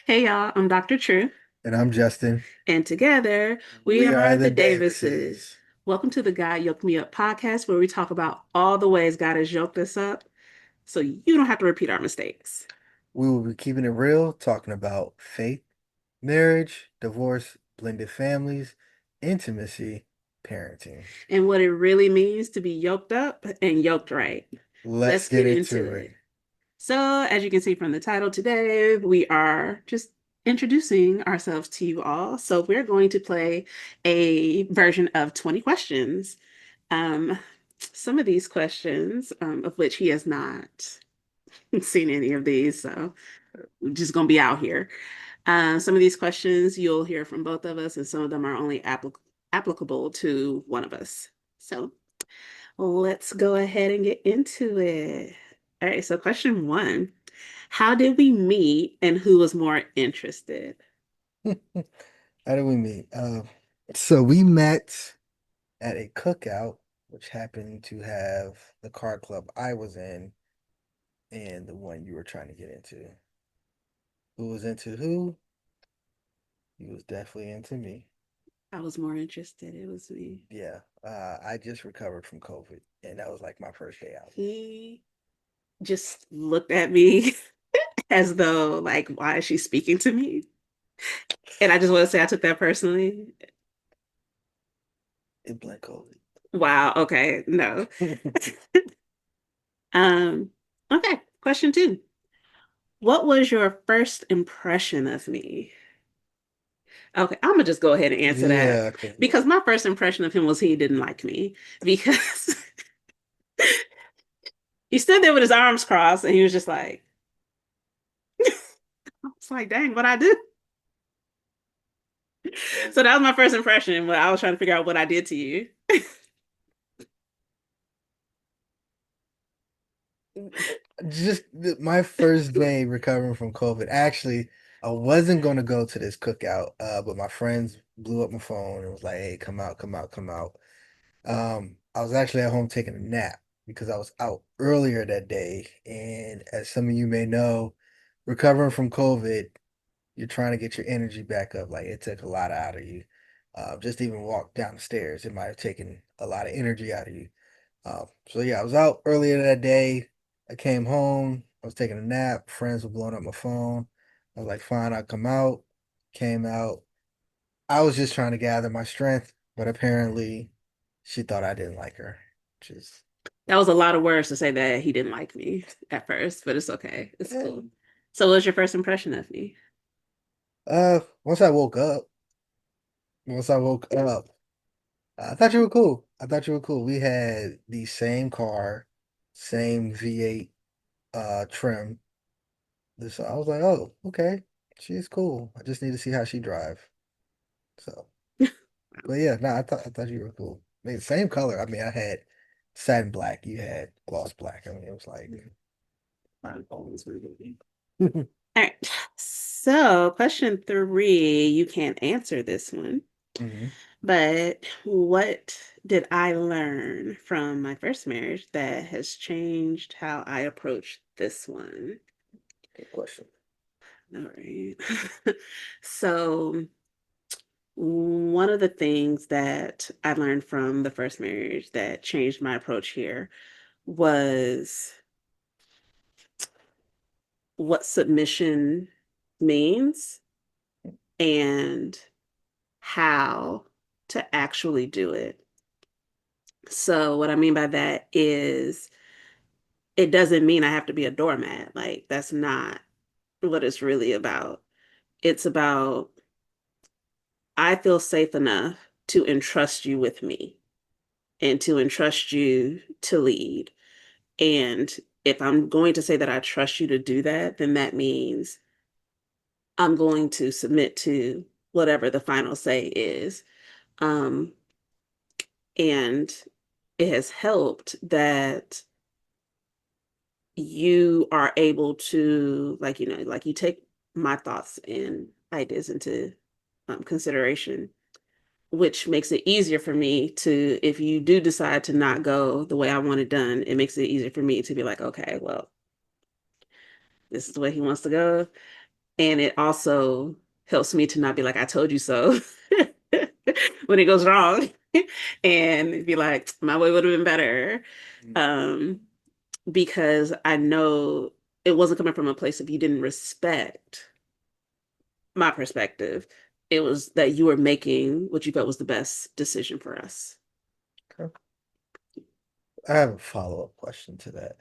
Hey y'all, I'm Dr. Tru, And I'm Justin. and together we We are are the the Davises. Davises. Welcome to the God Yoke Me Up podcast, where we talk about all the ways God has yoked us up so you don't have to repeat our mistakes. We will be keeping it real, talking about faith, marriage, divorce, blended families, intimacy, parenting. And what it really means to be yoked up and yoked right. Let's Let's get get into into it. it. So, as you can see from the title today, we are just introducing ourselves to you all. So, we're going to play a version of 20 questions. Um, some of these questions, of which he has not seen any of these, so we're just going to be out here. Some of these questions you'll hear from both of us, and some of them are only applicable to one of us. So, let's go ahead and get into it. All right, so question one. How did we meet and who was more interested? How do we meet? So we met at a cookout, which happened to have the car club I was in and the one you were trying to get into. Who was into who? He was definitely into me. I was more interested. It was me. Yeah, I just recovered from COVID, and that was like my first day out. He just looked at me as though, like, why is she speaking to me? And I just want to say I took that personally. It bled COVID. Wow, okay, no. Um, okay, question two. What was your first impression of me? Okay, I'm gonna just go ahead and answer that Yeah, okay. because my first impression of him was he didn't like me because he stood there with his arms crossed and he was just like, I was like, dang, what I do? So that was my first impression when I was trying to figure out what I did to you. Just my first day recovering from COVID. Actually, I wasn't going to go to this cookout, but my friends blew up my phone and was like, "Hey, come out, come out, come out." I was actually at home taking a nap because I was out earlier that day, and as some of you may know, recovering from COVID, you're trying to get your energy back up. Like it took a lot out of you. Just to even walk down the stairs, it might have taken a lot of energy out of you. So yeah, I was out earlier that day. I came home. I was taking a nap. Friends were blowing up my phone. I was like, fine, I'll come out. Came out. I was just trying to gather my strength, but apparently she thought I didn't like her. Just That was a lot of words to say that he didn't like me at first, but it's okay. It's eh. cool. So, what was your first impression of me? Once I woke up, once I woke up, I thought you were cool. I thought you were cool. We had the same car, same V8 trim. So I was like, oh, okay. She's cool. I just need to see how she drive. So, but yeah, no, I thought you were cool. I mean, same color. I mean, I had satin black. You had gloss black. I mean, it was like All right. So, question three, you can't answer this one, Mhm. but what did I learn from my first marriage that has changed how I approach this one? Good question. All right. So, one of the things that I learned from the first marriage that changed my approach here was what submission means and how to actually do it. So, what I mean by that is it doesn't mean I have to be a doormat. Like, that's not what it's really about. It's about I feel safe enough to entrust you with me and to entrust you to lead. And if I'm going to say that I trust you to do that, then that means I'm going to submit to whatever the final say is. Um, and it has helped that you are able to, like, like you take my thoughts and ideas into consideration, which makes it easier for me to, if you do decide to not go the way I want it done, it makes it easier for me to be like, okay, well, this is the way he wants to go. And it also helps me to not be like, I told you so when it goes wrong and be like, my way would have been better. Um, because I know it wasn't coming from a place of you didn't respect my perspective. It was that you were making what you felt was the best decision for us. Okay. I have a follow-up question to that.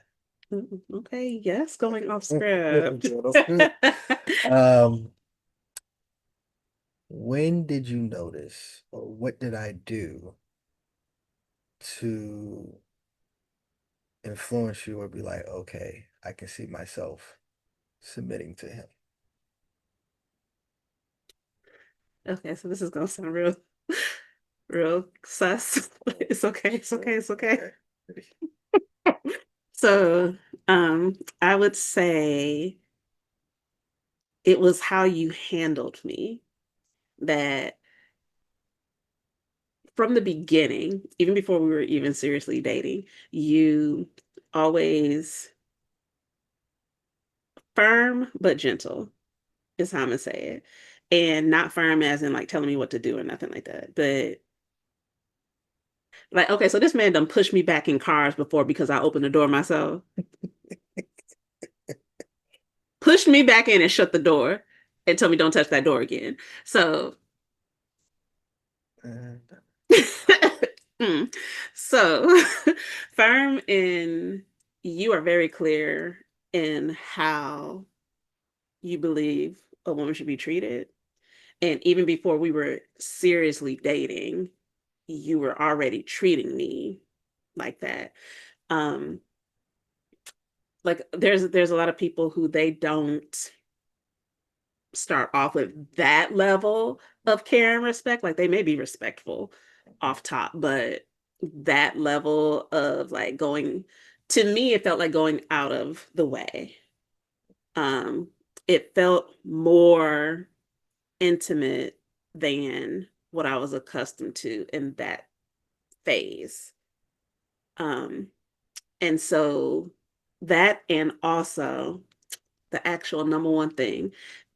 Okay, yes, going off script. That's good. Um, when did you notice, or what did I do to influence you or be like, okay, I can see myself submitting to him? Okay, so this is gonna sound real sus. It's okay, it's okay, it's okay. Okay. So, I would say it was how you handled me that from the beginning, even before we were even seriously dating, you always firm but gentle is how I'm gonna say it. And not firm as in like telling me what to do or nothing like that. But like, okay, so this man done pushed me back in cars before because I opened the door myself. Pushed me back in and shut the door and told me don't touch that door again. So And mm. So firm in you are very clear in how you believe a woman should be treated. And even before we were seriously dating, you were already treating me like that. Um, like there's a lot of people who they don't start off with that level of care and respect. Like they may be respectful off top, but that level of like going to me, it felt like going out of the way. Um, it felt more intimate than what I was accustomed to in that phase. Um, and so that and also the actual number one thing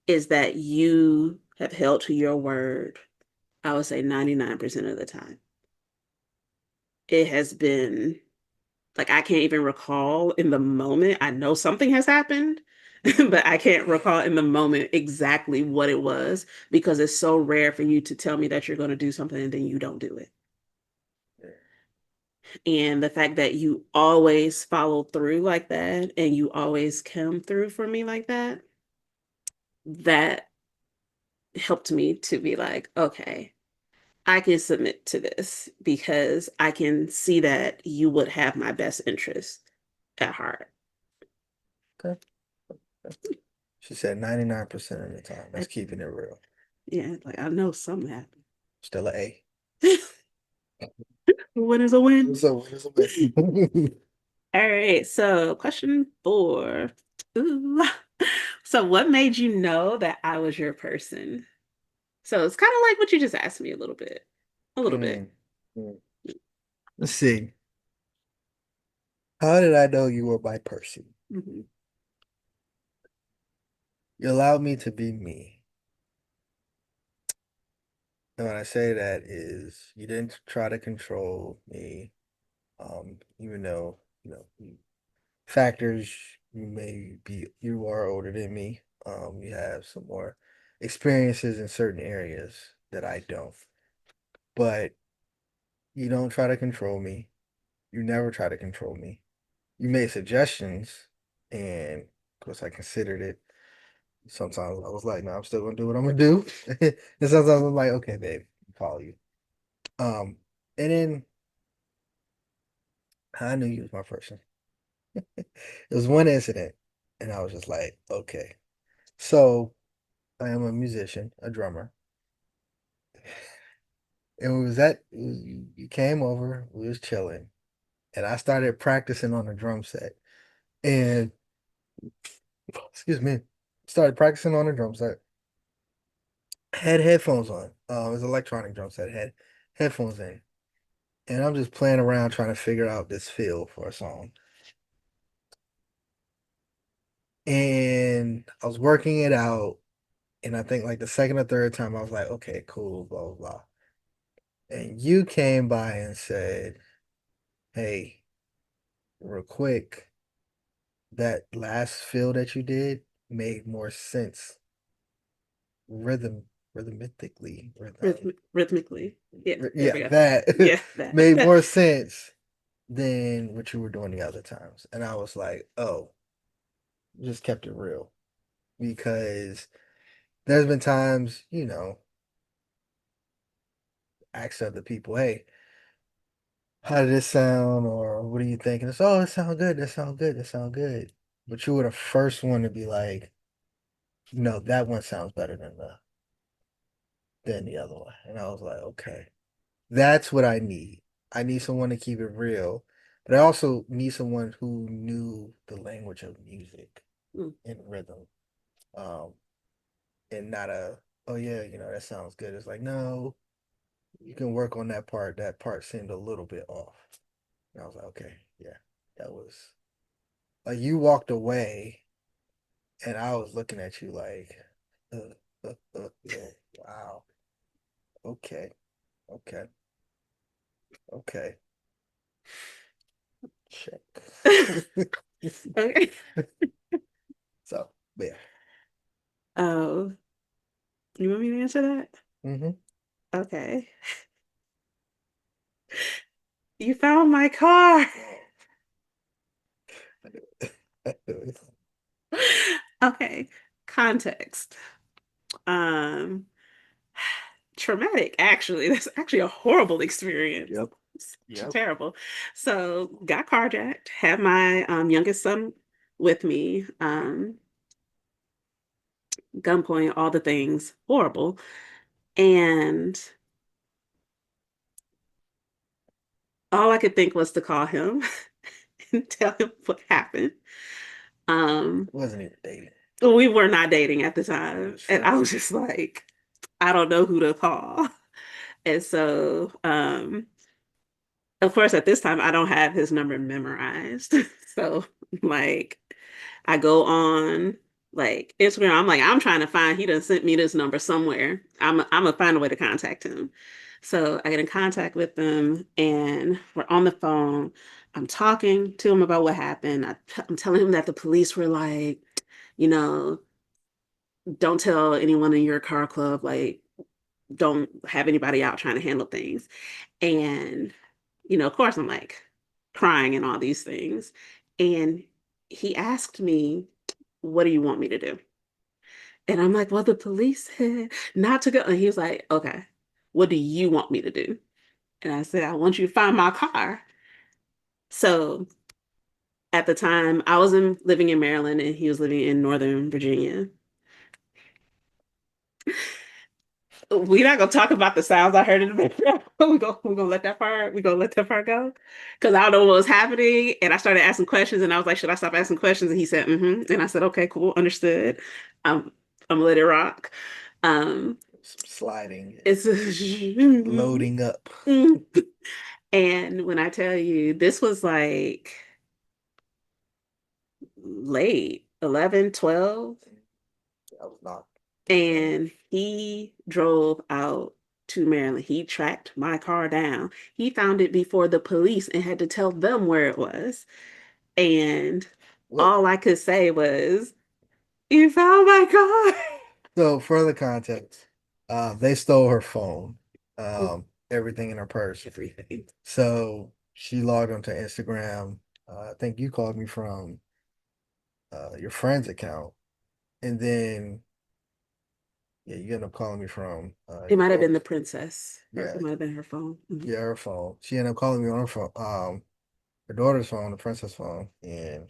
is that you have held to your word, I would say 99% of the time. It has been like I can't even recall in the moment. I know something has happened, but I can't recall in the moment exactly what it was because it's so rare for you to tell me that you're going to do something and then you don't do it. And the fact that you always follow through like that and you always come through for me like that, that helped me to be like, okay, I can submit to this because I can see that you would have my best interest at heart. okay. She said 99% of the time. I, That's keeping it real. yeah, like I know something happened. Still a A. A win is a win. So it's a win. All right, so question four. Ooh. So what made you know that I was your person? So it's kind of like what you just asked me a little bit. A little bit. Mm, mm. Let's see. How did I know you were my person? Mhm. You allowed me to be me. And when I say that is you didn't try to control me, even though, factors you are older than me. You have some more experiences in certain areas that I don't. But you don't try to control me. You never try to control me. You made suggestions, and of course I considered it. Sometimes I was like, no, I'm still gonna do what I'm gonna do. And sometimes I'm like, okay, babe, follow you. Um, and then I knew you was my person. It was one incident, and I was just like, okay. So I am a musician, a drummer. And you came over, we was chilling, and I started practicing on the drum set. And excuse me, started practicing on the drum set. Had headphones on. It was an electronic drum set. Had headphones in, and I'm just playing around trying to figure out this feel for a song. And I was working it out, And I think like the second or third time I was like, okay, cool, blah, blah, blah. And you came by and said, hey, real quick, that last fill that you did made more sense rhythm Rhythmically. Yeah, there yeah, we go. that Yeah, that. made more sense than what you were doing the other times. And I was like, oh, just kept it real. Because there's been times, ask other people, hey, how did this sound? Or what do you think? And it's, oh, it sounds good, that sounds good, that sounds good. But you were the first one to be like, no, that one sounds better than the other one. And I was like, okay. That's what I need. I need someone to keep it real, but I also need someone who knew the language of music Mm. and rhythm. Um, and not a, oh yeah, that sounds good. It's like, no, you can work on that part. That part seemed a little bit off. And I was like, okay, yeah, that was like you walked away and I was looking at you like, wow, okay, okay, okay, check. Okay. So, yeah. Oh, you want me to answer that? Hmm. Okay. You found my car. Okay. Context. Um, Traumatic, actually. That's actually a horrible experience. Yep. It's Yep. terrible. So, got carjacked, had my youngest son with me, gunpoint, all the things, horrible. And all I could think was to call him and tell him what happened. Um, Wasn't even dating. we were not dating at the It time. was And I was friends. just like, I don't know who to call. And so, of course, at this time, I don't have his number memorized. So, like, I go on like Instagram. I'm like, I'm trying to find. He done sent me this number somewhere. I'm gonna find a way to contact him. So I get in contact with them, and we're on the phone. I'm talking to him about what happened. I'm telling him that the police were like, you know, don't tell anyone in your car club, like, don't have anybody out trying to handle things. And, of course, I'm like crying and all these things. And he asked me, what do you want me to do? And I'm like, well, the police said not to go. And he was like, okay, what do you want me to do? And I said, I want you to find my car. So at the time, I was living in Maryland and he was living in Northern Virginia. We're not gonna talk about the sounds I heard in the background. We're gonna let that part go. Because I don't know what was happening. And I started asking questions and I was like, should I stop asking questions? And he said, mm-hmm. And I said, okay, cool, understood. I'm gonna let it rock. Um, Some sliding, it's loading up. and when I tell you this was like late 11, 12, I was not. and he drove out to Maryland. He tracked my car down. He found it before the police and had to tell them where it was. And What? all I could say was, you found my car. So further context, they stole her phone, Oh, everything in her purse. everything. So she logged onto Instagram. I think you called me from your friend's account, and then yeah, you ended up calling me from It your might have been the daughter's. princess, or Yeah, it might have been her phone. Mhm. yeah, her phone. She ended up calling me on her phone, her daughter's phone, the princess phone, and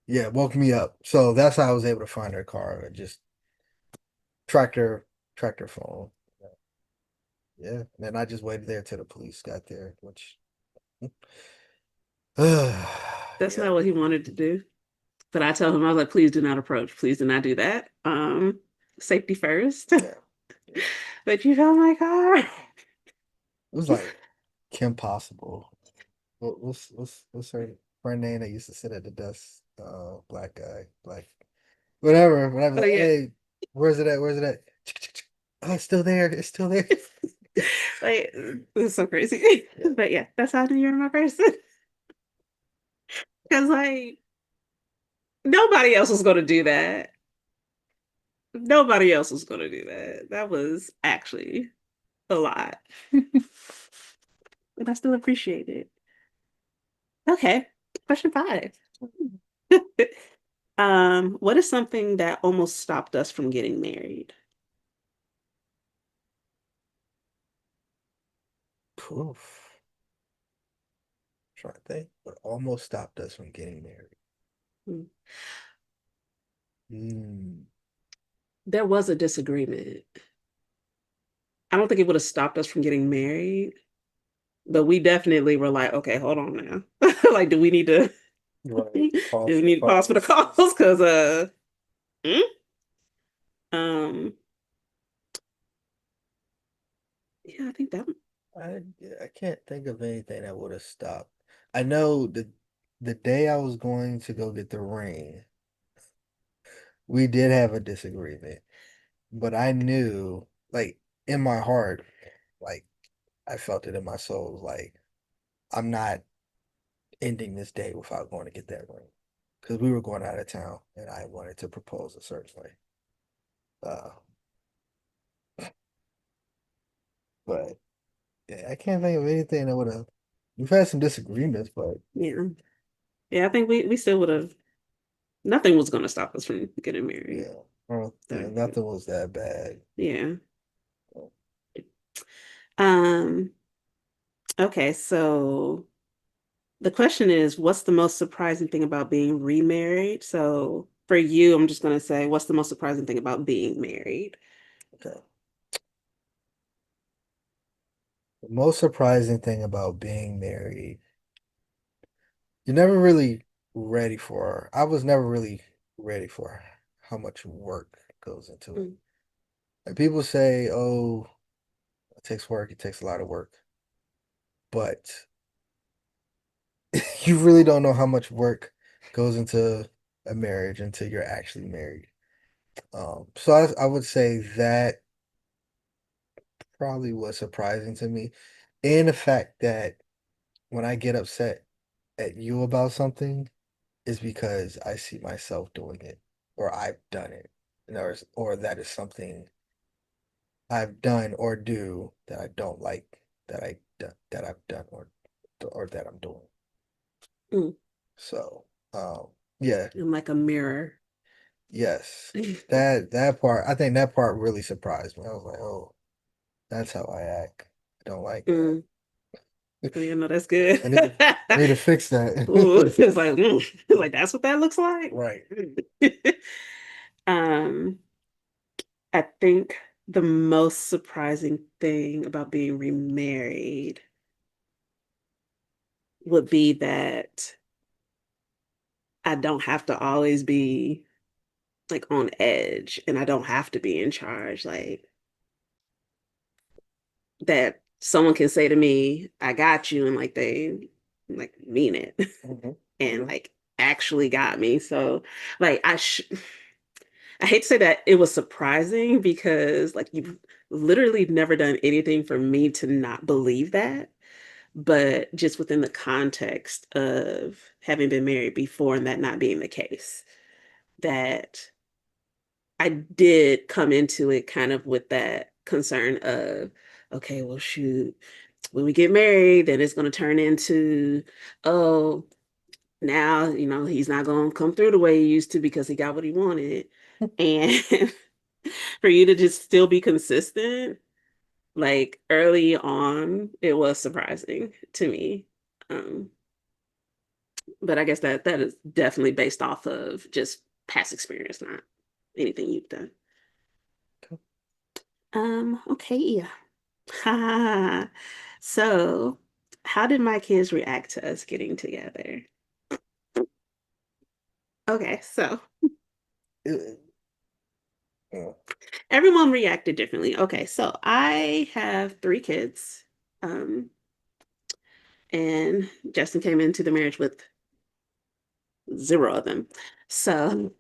yeah, woke me up. So that's how I was able to find her car. I just tracked her, tracked her phone. Yeah, and then I just waited there till the police got there, which That's yeah, not what he wanted to do. But I told him, I was like, please do not approach. Please do not do that. Safety first. yeah, yeah. But you found my car. It was like Kim Possible. What's her friend name that used to sit at the desk? Black guy, black, whatever, whatever. Oh Like, yeah. hey, Where's it at? Where's it at? Oh, it's still there. It's still there. Like, it's so crazy. Yeah. But yeah, that's how I knew you were my person. Because like nobody else was gonna do that. Nobody else was gonna do that. That was actually a lot. But I still appreciate it. Okay, question five. What is something that almost stopped us from getting married? Poof. Trying to think, but almost stopped us from getting married. Hmm. Hmm. There was a disagreement. I don't think it would have stopped us from getting married, but we definitely were like, okay, hold on now. Like, do we need to Right. do Pause we for the need to pause for the cause. calls? Because hmm? um yeah, I think that I can't think of anything that would have stopped. I know the day I was going to go get the ring, we did have a disagreement, but I knew, like in my heart, like I felt it in my soul, like I'm not ending this day without going to get that ring because we were going out of town and I wanted to propose a certain way. Uh, but yeah, I can't think of anything that would have. We've had some disagreements, but yeah. Yeah, I think we still would have nothing was gonna stop us from getting married. yeah, well, yeah, So nothing was that bad. yeah. Um, okay, so the question is, what's the most surprising thing about being remarried? So for you, I'm just gonna say, what's the most surprising thing about being married? Okay. The most surprising thing about being married, you're never really ready for. I was never really ready for how much work goes into it. Mm, And people say, "Oh, it takes work. It takes a lot of work," but you really don't know how much work goes into a marriage until you're actually married. So I would say that probably was surprising to me, and the fact that when I get upset at you about something is because I see myself doing it or I've done it, or that is something I've done or do that I don't like that I've done or that I'm doing. mm. So, yeah, I'm like a mirror. yes, that part I think that part really surprised me. I was like, oh, that's how I act. I don't like that. Mm. Oh, yeah, no, that's good. I need to I need to fix Ooh, that. it's like, it's like that's what that looks like. Right. Um, I think the most surprising thing about being remarried would be that I don't have to always be like on edge and I don't have to be in charge. Like that someone can say to me, I got you, and like they like mean it Mhm. and like actually got me. So like I hate to say that it was surprising because like you've literally never done anything for me to not believe that. But just within the context of having been married before and that not being the case, that I did come into it kind of with that concern of, okay, well, shoot, when we get married, then it's going to turn into, oh, now, he's not going to come through the way he used to because he got what he wanted. And for you to just still be consistent, like early on, it was surprising to me. Um, but I guess that is definitely based off of just past experience, not anything you've done. Okay. So, how did my kids react to us getting together? Okay, so Yeah. everyone reacted differently. Okay, so I have three kids. Um, and Justin came into the marriage with zero of them. So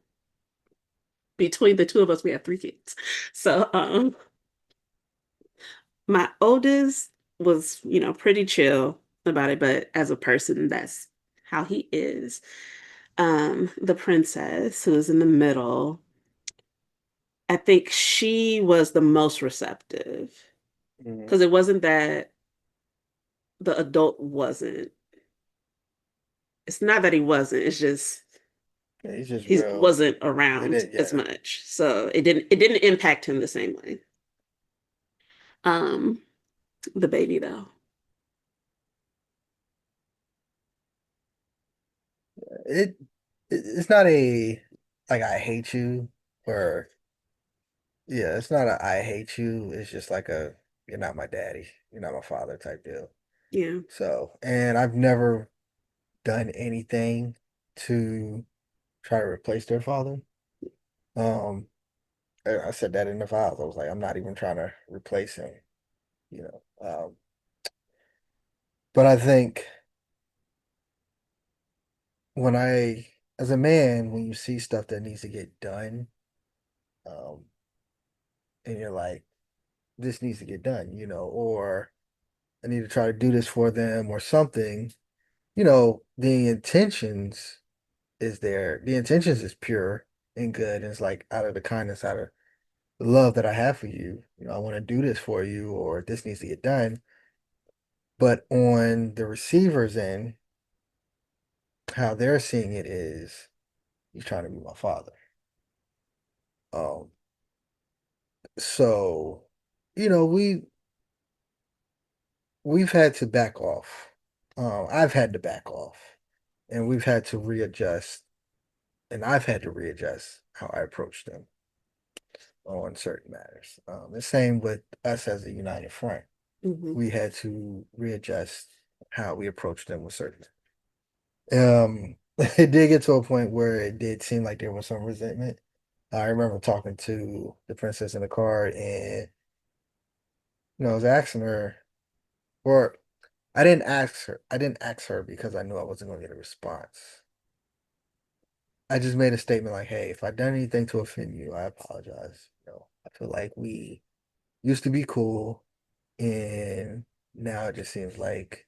between the two of us, we have three kids. So, my oldest was, pretty chill about it, but as a person, that's how he is. The princess, who is in the middle, I think she was the most receptive Mhm. because it wasn't that the adult wasn't. It's not that he wasn't, it's just Yeah, he's just he real. wasn't It around is, as yeah. much. So it didn't impact him the same way. Um, the baby though. It, it's not a like I hate you or yeah, it's not a I hate you. It's just like a you're not my daddy, you're not my father type deal. Yeah. So, and I've never done anything to try to replace their father. Um, I said that in the vows. I was like, I'm not even trying to replace him, you know. But I think when as a man, when you see stuff that needs to get done, um, and you're like, this needs to get done, or I need to try to do this for them or something, the intentions is there. The intentions is pure and good. And it's like out of the kindness, out of the love that I have for you, I want to do this for you or this needs to get done. But on the receiver's end, how they're seeing it is he's trying to be my father. Um, so, you know, we've had to back off. I've had to back off and we've had to readjust and I've had to readjust how I approach them on certain matters. The same with us as a united front. Hmm. We had to readjust how we approach them with certain. It did get to a point where it did seem like there was some resentment. I remember talking to the princess in the car, and I was asking her, or I didn't ask her. I didn't ask her because I knew I wasn't going to get a response. I just made a statement like, "Hey, if I've done anything to offend you, I apologize. I feel like we used to be cool, and now it just seems like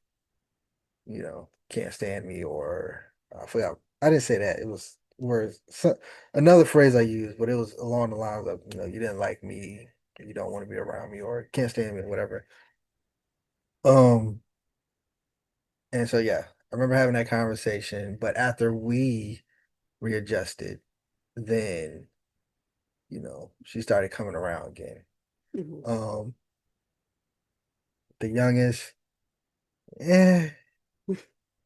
can't stand me or I forgot. I didn't say that. It was words. Another phrase I used, but it was along the lines of, you didn't like me, you don't want to be around me, or can't stand me, whatever. Um, and so yeah, I remember having that conversation, but after we readjusted, then, she started coming around again. Hmm. Um, the youngest, eh,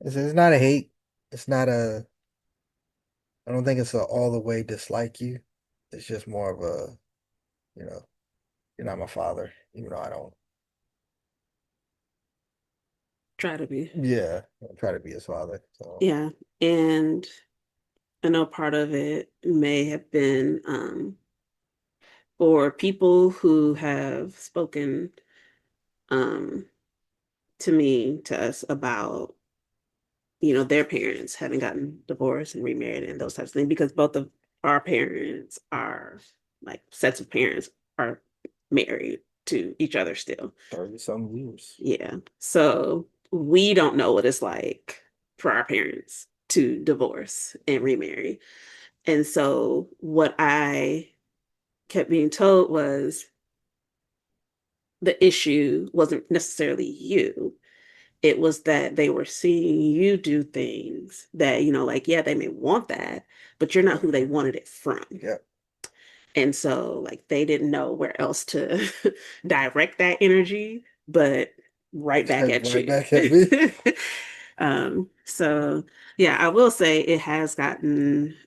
it's not a hate. It's not I don't think it's a all the way dislike you. It's just more of a, you know, you're not my father, even though I don't. Try to be. Yeah, I try to be his father. So Yeah. And I know part of it may have been for people who have spoken um, to me, to us about, their parents having gotten divorced and remarried and those types of things, because both of our parents are like sets of parents are married to each other still. 30 some years. Yeah. So we don't know what it's like for our parents to divorce and remarry. And so what I kept being told was the issue wasn't necessarily you. It was that they were seeing you do things that, like, yeah, they may want that, but you're not who they wanted it from. Yeah, And so, like, they didn't know where else to direct that energy, but right back at right you. back at me. So yeah, I will say it has gotten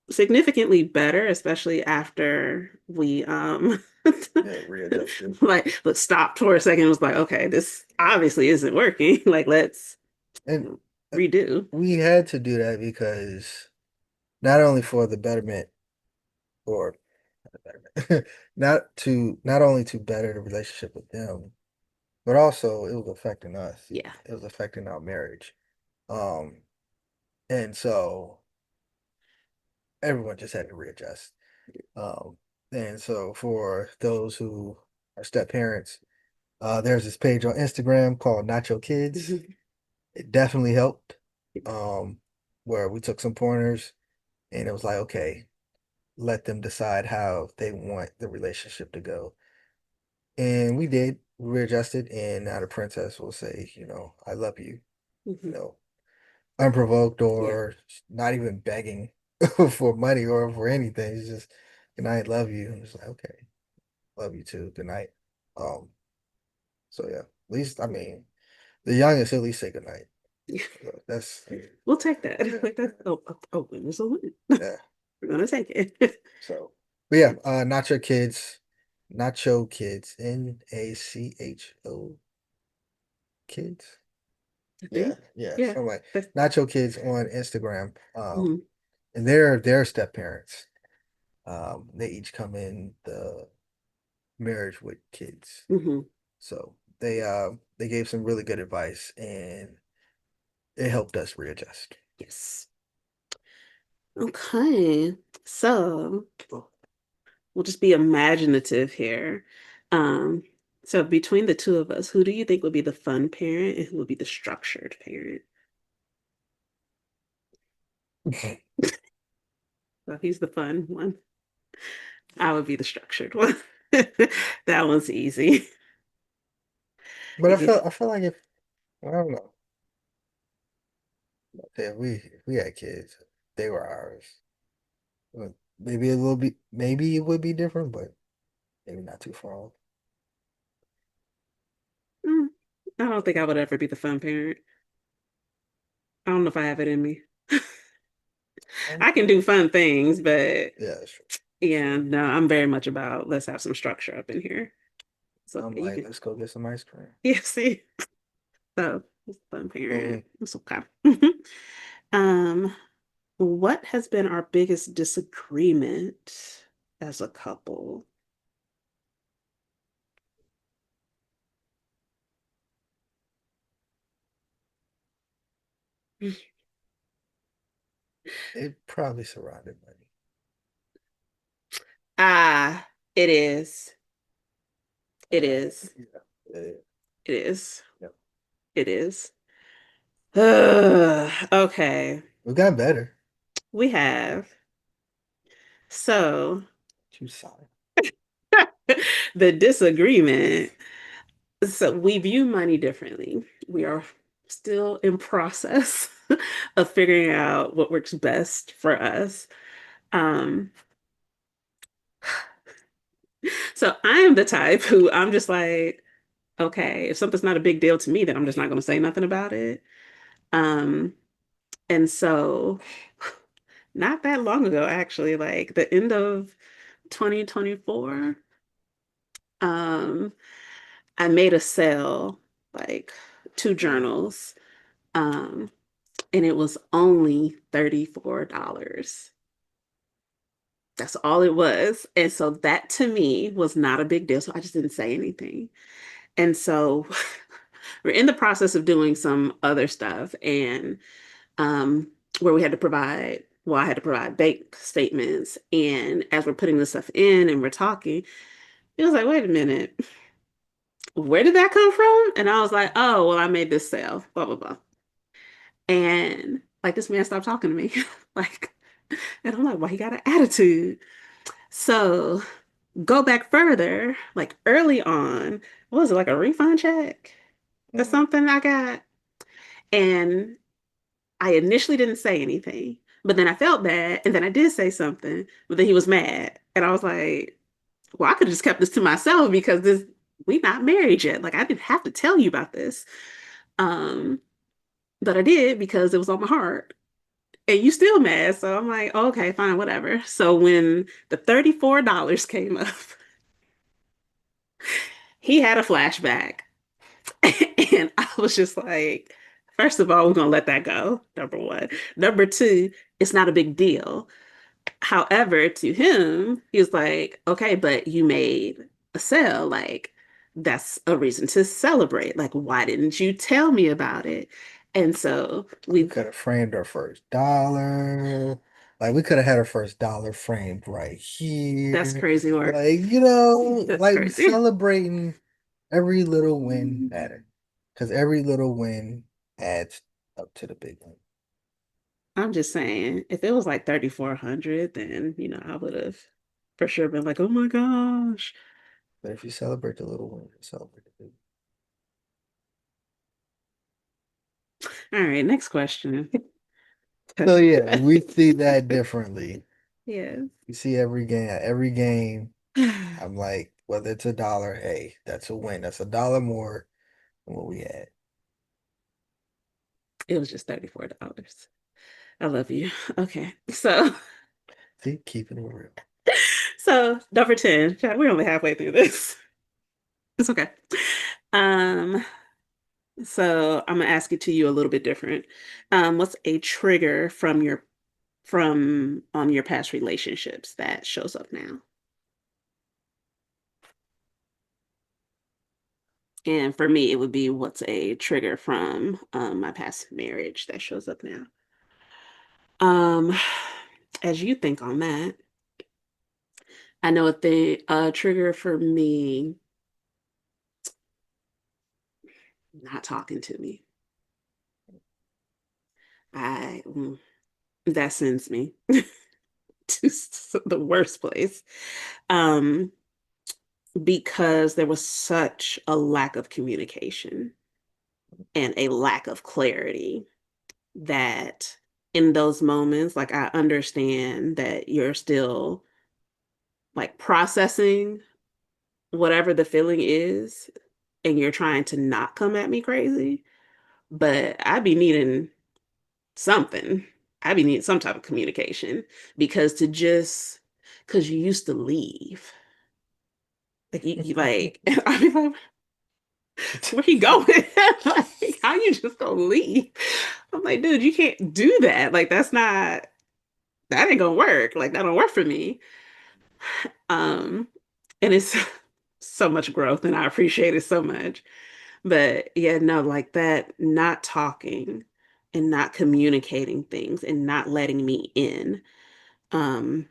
significantly better, especially after we Yeah, readjusted. like but stopped for a second and was like, okay, this obviously isn't working. Like let's And uh, redo. we had to do that because not only for the betterment or not the betterment, not only to better the relationship with them, but also it was affecting us. Yeah. It was affecting our marriage. Um, and so everyone just had to readjust. Um, and so for those who are step parents, there's this page on Instagram called Nacho Kids. Mhm. It definitely helped. Um, where we took some pointers and it was like, okay, let them decide how they want the relationship to go. And we did, we readjusted, and now the princess will say, I love you, you Mhm. know, unprovoked Yeah. or not even begging for money or for anything. It's just, good night, love you. And it's like, okay, love you too. Good night. Um, so yeah, at least I mean the youngest at least say good night. That's We'll take that. yeah, Like that. Oh, win is a win. yeah. We're gonna take it. So but yeah, Nacho Kids, Nacho Kids, Nacho Kids. I Yeah, think. yeah. Yeah. So I'm like That's, Nacho Kids on Instagram. mhm. And they're step parents. They each come in the marriage with kids. Mhm. So they gave some really good advice and it helped us readjust. Yes. Okay. So we'll just be imaginative here. Um, so between the two of us, who do you think would be the fun parent and who would be the structured parent? So he's the fun one. I would be the structured one. That one's easy. But If you, I feel like if I don't know, if we had kids, they were ours. Maybe a little bit, maybe it would be different, but maybe not too far off. mm, I don't think I would ever be the fun parent. I don't know if I have it in me. I can do fun things, but Yeah, that's true. yeah, no, I'm very much about let's have some structure up in here. So I'm you like, can, let's go get some ice cream. yeah, see. So it's a fun Hmm. parent. It's okay. Um, what has been our biggest disagreement as a couple? It probably surrounded money. Ah, it is. It is. Yeah, yeah, It is. yeah. It is. Okay, We got better. we have. So Too solid. the disagreement. So we view money differently. We are still in process of figuring out what works best for us. Um, so I am the type who I'm just like, okay, if something's not a big deal to me, then I'm just not going to say nothing about it. Um, and so not that long ago, actually, like the end of 2024, um, I made a sale, like two journals, um, and it was only $34. That's all it was. And so that to me was not a big deal. So I just didn't say anything. And so we're in the process of doing some other stuff and where we had to provide, well, I had to provide bank statements. And as we're putting this stuff in and we're talking, it was like, wait a minute, where did that come from? And I was like, oh, well, I made this sale, blah, blah, blah. And like this man stopped talking to me. Like, and I'm like, well, he got an attitude. So go back further, like early on, what was it, like a refund check or Mhm. something I got? And I initially didn't say anything, but then I felt bad, and then I did say something, but then he was mad. And I was like, well, I could have just kept this to myself because this we not married yet. Like I didn't have to tell you about this. Um, but I did because it was on my heart. And you still mad. So I'm like, okay, fine, whatever. So when the $34 came up, he had a flashback. And I was just like, first of all, we're gonna let that go. Number one. Number two, it's not a big deal. However, to him, he was like, okay, but you made a sale. Like, that's a reason to celebrate. Like, why didn't you tell me about it? And so We we, could have framed our first dollar. Like we could have had our first dollar framed right That's here. crazy work. Like, That's like crazy. celebrating every little win matter. Because every little win adds up to the big one. I'm just saying, if it was like 3,400, then I would have for sure been like, oh my gosh. But if you celebrate the little win, you celebrate the big All right, next question. one. So yeah, we see that differently. Yeah. We see every game, I'm like, whether it's a dollar, hey, that's a win. That's a dollar more than what we had. It was just $34. I love you. Okay. So See, keeping it real. number 10. We're only halfway through this. It's okay. Um, so I'm gonna ask it to you a little bit different. What's a trigger from your past relationships that shows up now? And for me, it would be what's a trigger from my past marriage that shows up now. Um, as you think on that, I know a trigger for me not talking to me. I that sends me to the worst place. Um, because there was such a lack of communication and a lack of clarity that in those moments, like I understand that you're still like processing whatever the feeling is and you're trying to not come at me crazy, but I be needing something. I be needing some type of communication because because you used to leave. Like you like I be like, where you going? Like, how you just gonna leave? I'm like, dude, you can't do that. Like that ain't gonna work. Like that don't work for me. Um, and it's so much growth and I appreciate it so much. But yeah, no, like that not talking and not communicating things and not letting me in. Um,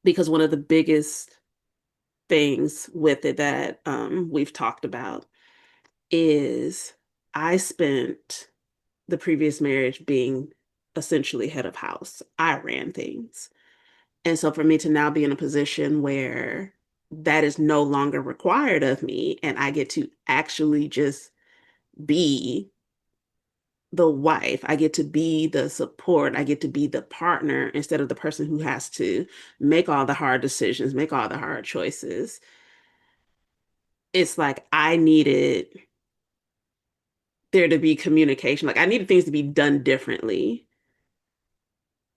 because one of the biggest things with it that we've talked about is I spent the previous marriage being essentially head of house. I ran things. And so for me to now be in a position where that is no longer required of me and I get to actually just be the wife, I get to be the support, I get to be the partner instead of the person who has to make all the hard decisions, make all the hard choices. It's like I needed there to be communication. Like I needed things to be done differently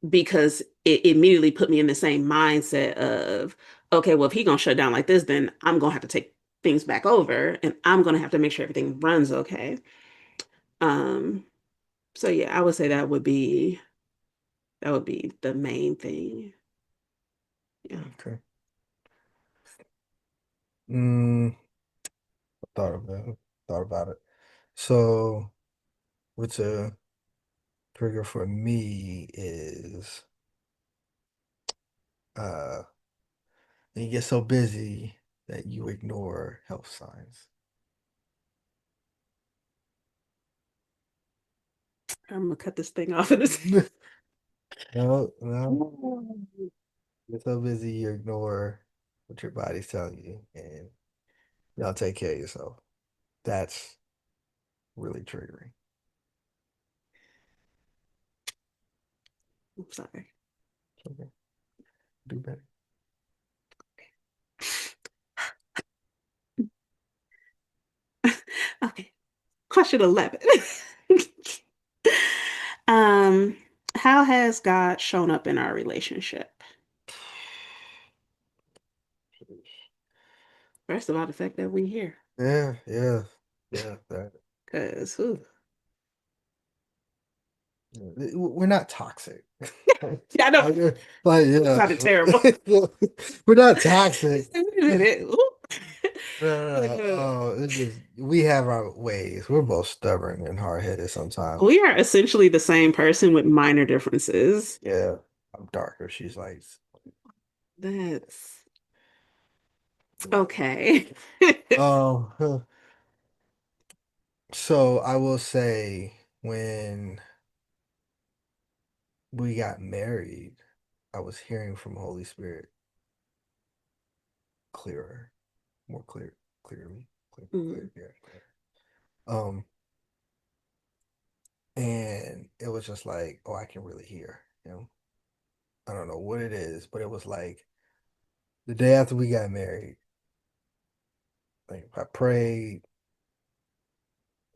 because it immediately put me in the same mindset of, okay, well, if he's gonna shut down like this, then I'm gonna have to take things back over and I'm gonna have to make sure everything runs okay. Um, so yeah, I would say that would be the main thing. Yeah. Okay. Mm, thought about it. So, what's a trigger for me is uh you get so busy that you ignore health signs. I'm gonna cut this thing off in a second. No, no. You're so busy you ignore what your body's telling you and you don't take care of yourself. That's really triggering. I'm sorry. Okay, do better. Okay. Question 11. um, how has God shown up in our relationship? First of all, the fact that we're here. Yeah, yeah, yeah. Because, We're not toxic. yeah, I know. But It yeah, sounded terrible. we're not toxic. Wait a minute. Ooh. No, no, Like, no. Oh, it's just we have our ways. We're both stubborn and hard-headed sometimes. we are essentially the same person with minor differences. Yeah. I'm darker. She's like, That's okay. oh, huh. So I will say when we got married, I was hearing from Holy Spirit clearer, more clearly, Mm. yeah, clear. Um, and it was just like, oh, I can really hear him. I don't know what it is, but it was like the day after we got married, like I prayed.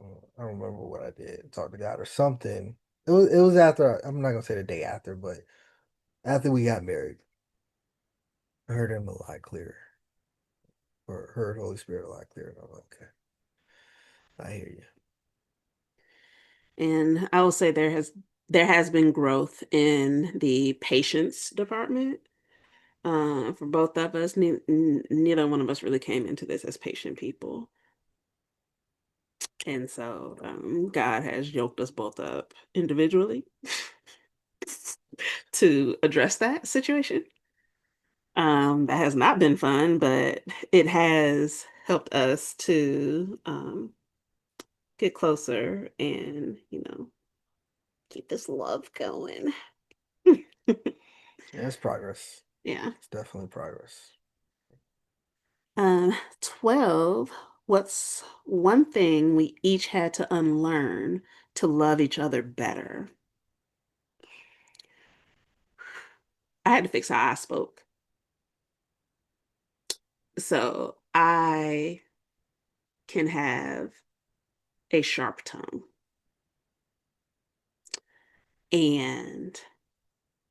I don't remember what I did, talked to God or something. It was after I'm not gonna say the day after, but after we got married, I heard him a lot clearer, or heard Holy Spirit a lot clearer. And I'm like, okay, I hear you. And I will say there has been growth in the patience department. For both of us, neither one of us really came into this as patient people. And so God has yoked us both up individually to address that situation. That has not been fun, but it has helped us to get closer and, keep this love going. Yeah, it's progress. Yeah. It's definitely progress. 12, what's one thing we each had to unlearn to love each other better? I had to fix how I spoke. So I can have a sharp tongue. And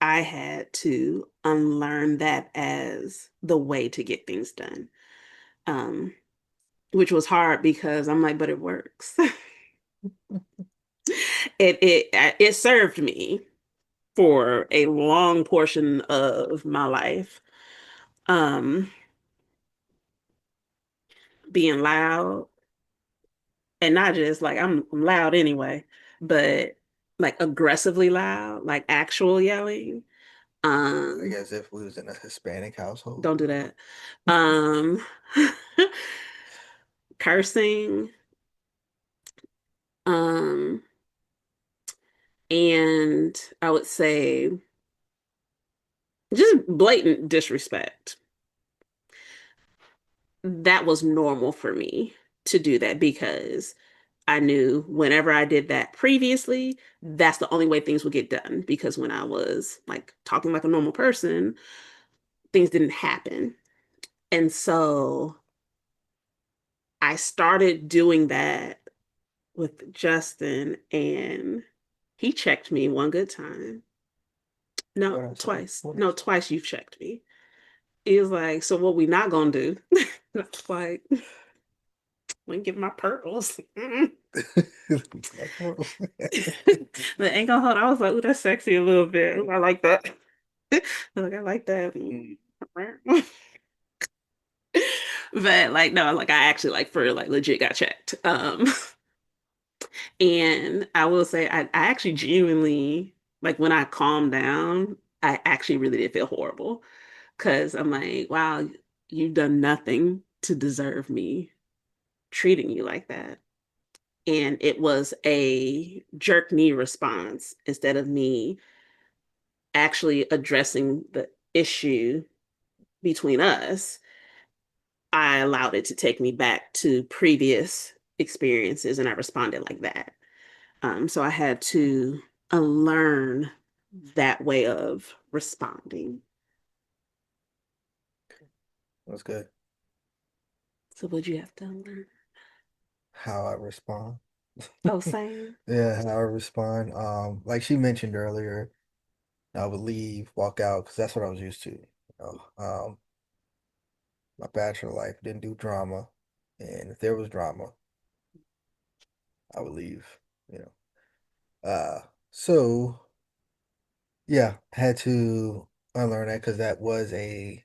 I had to unlearn that as the way to get things done. Um, which was hard because I'm like, but it works. It served me for a long portion of my life. Um, being loud and not just like I'm loud anyway, but like aggressively loud, like actual yelling. Like Um, as if we was in a Hispanic household. don't do that. Um, cursing, um, and I would say just blatant disrespect. That was normal for me to do that because I knew whenever I did that previously, that's the only way things would get done. Because when I was like talking like a normal person, things didn't happen. And so I started doing that with Justin, and he checked me one good time. No, What I say? twice. What I No, twice you've checked me. He was like, so what we not gonna do? Like, we can give my pearls. say? But ain't gonna hold. I was like, ooh, that's sexy a little bit. Ooh, I like that. I like that. But like, no, like I actually like for like legit got checked. And I will say I actually genuinely like when I calmed down, I actually really did feel horrible because I'm like, wow, you've done nothing to deserve me treating you like that. And it was a jerk knee response instead of me actually addressing the issue between us. I allowed it to take me back to previous experiences and I responded like that. So I had to unlearn that way of responding. That's good. So would you have to unlearn? How I respond. Oh, same. Yeah, how I respond. Like she mentioned earlier, I would leave, walk out, because that's what I was used to. My bachelor life didn't do drama, and if there was drama, I would leave. You know. So yeah, had to unlearn that because that was a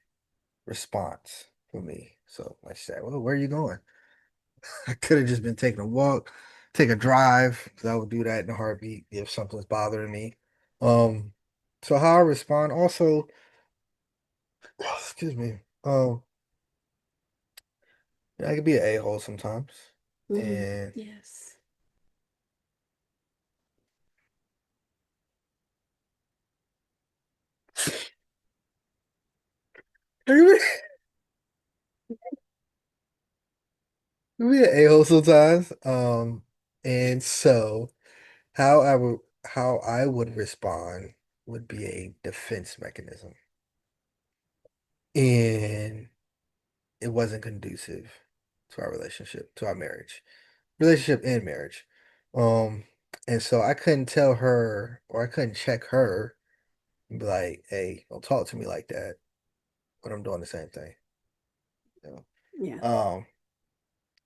response for me. So I said, "Well, where are you going?" I could have just been taking a walk, take a drive, because I would do that in a heartbeat if something's bothering me. Um, So how I respond also, excuse me. I could be an a-hole sometimes. And Yes. I could be an a-hole sometimes. And so how I would respond would be a defense mechanism. And it wasn't conducive to our relationship, to our marriage. Relationship and marriage. Um, and so I couldn't tell her or I couldn't check her and be like, hey, don't talk to me like that when I'm doing the same thing. You know? Yeah. Um,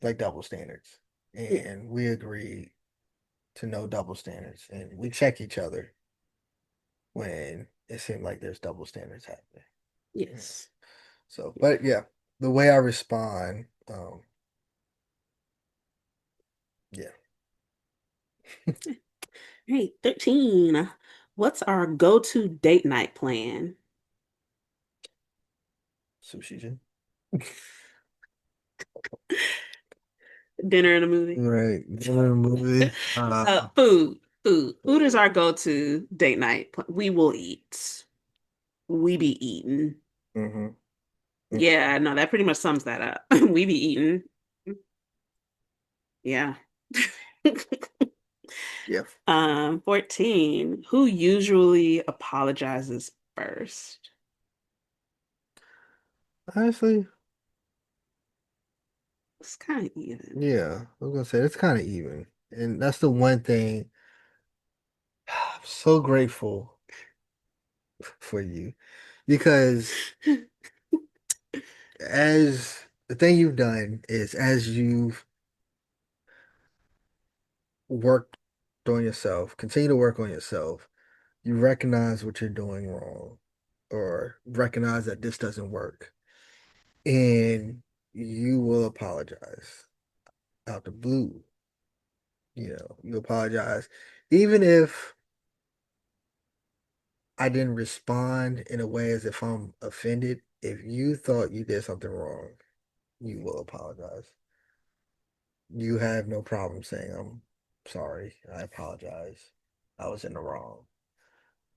like double standards. Yeah. And we agreed to no double standards. And we check each other when it seemed like there's double standards happening. Yeah. Yes. So, but yeah, the way I respond, yeah, Hey, 13. What's our go-to date night plan? sushi. Dinner and a movie. Right. Dinner movie. Food. Food. Food is our go-to date night. We will eat. We be eating. hmm Yeah, no, that pretty much sums that up. We be eating. Yeah. Yeah. 14. Who usually apologizes first? Honestly, It's kind of even. yeah, I was gonna say it's kind of even, and that's the one thing I'm so grateful for you because as the thing you've done is as you've worked on yourself, continue to work on yourself, you recognize what you're doing wrong or recognize that this doesn't work, and you will apologize out the blue. You apologize, even if I didn't respond in a way as if I'm offended. If you thought you did something wrong, you will apologize. You have no problem saying, I'm sorry, I apologize. I was in the wrong.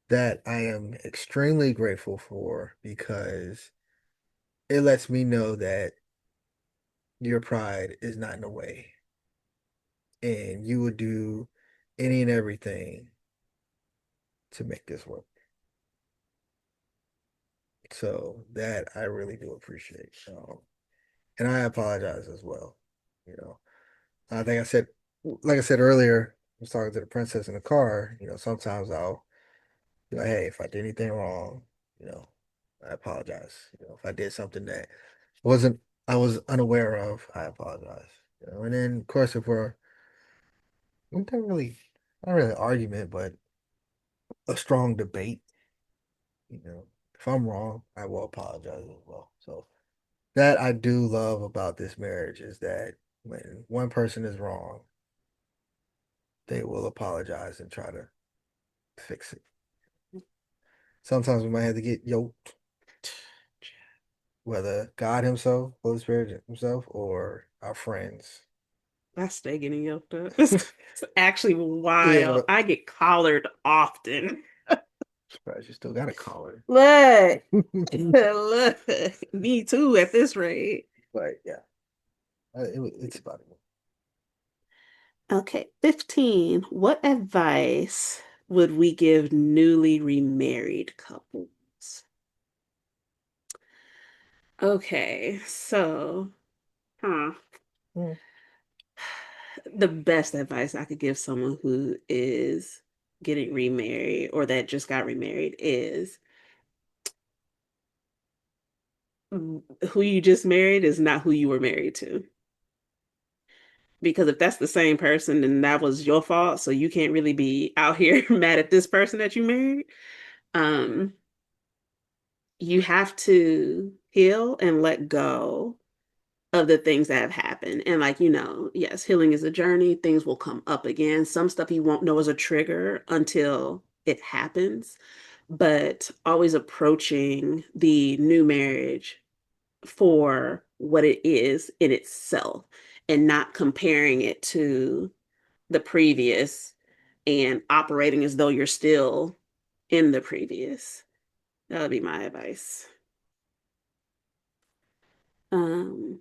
That I am extremely grateful for because it lets me know that your pride is not in the way and you would do any and everything to make this work. So that I really do appreciate. And I apologize as well. You know, I think I said, like I said earlier, I was talking to the princess in the car. Sometimes I'll be like, hey, if I did anything wrong, you know, I apologize. If I did something that wasn't, I was unaware of, I apologize. And then of course, if we don't really, not really argument, but a strong debate, if I'm wrong, I will apologize as well. So that I do love about this marriage is that when one person is wrong, they will apologize and try to fix it. Sometimes we might have to get yoked, whether God Himself, Holy Spirit Himself, or our friends. I stay getting yoked up. It's actually Yeah, wild. I get collared often. surprised you still got a collar. Look, look, me too at this rate. But yeah, it's about it. Okay, 15. What advice would we give newly remarried couples? Okay, so, huh. Mm. The best advice I could give someone who is getting remarried or that just got remarried is who you just married is not who you were married to. Because if that's the same person, then that was your fault. So you can't really be out here mad at this person that you married. Um, you have to heal and let go of the things that have happened. And like, yes, healing is a journey. Things will come up again. Some stuff you won't know is a trigger until it happens. but always approaching the new marriage for what it is in itself and not comparing it to the previous and operating as though you're still in the previous. That would be my advice. Um,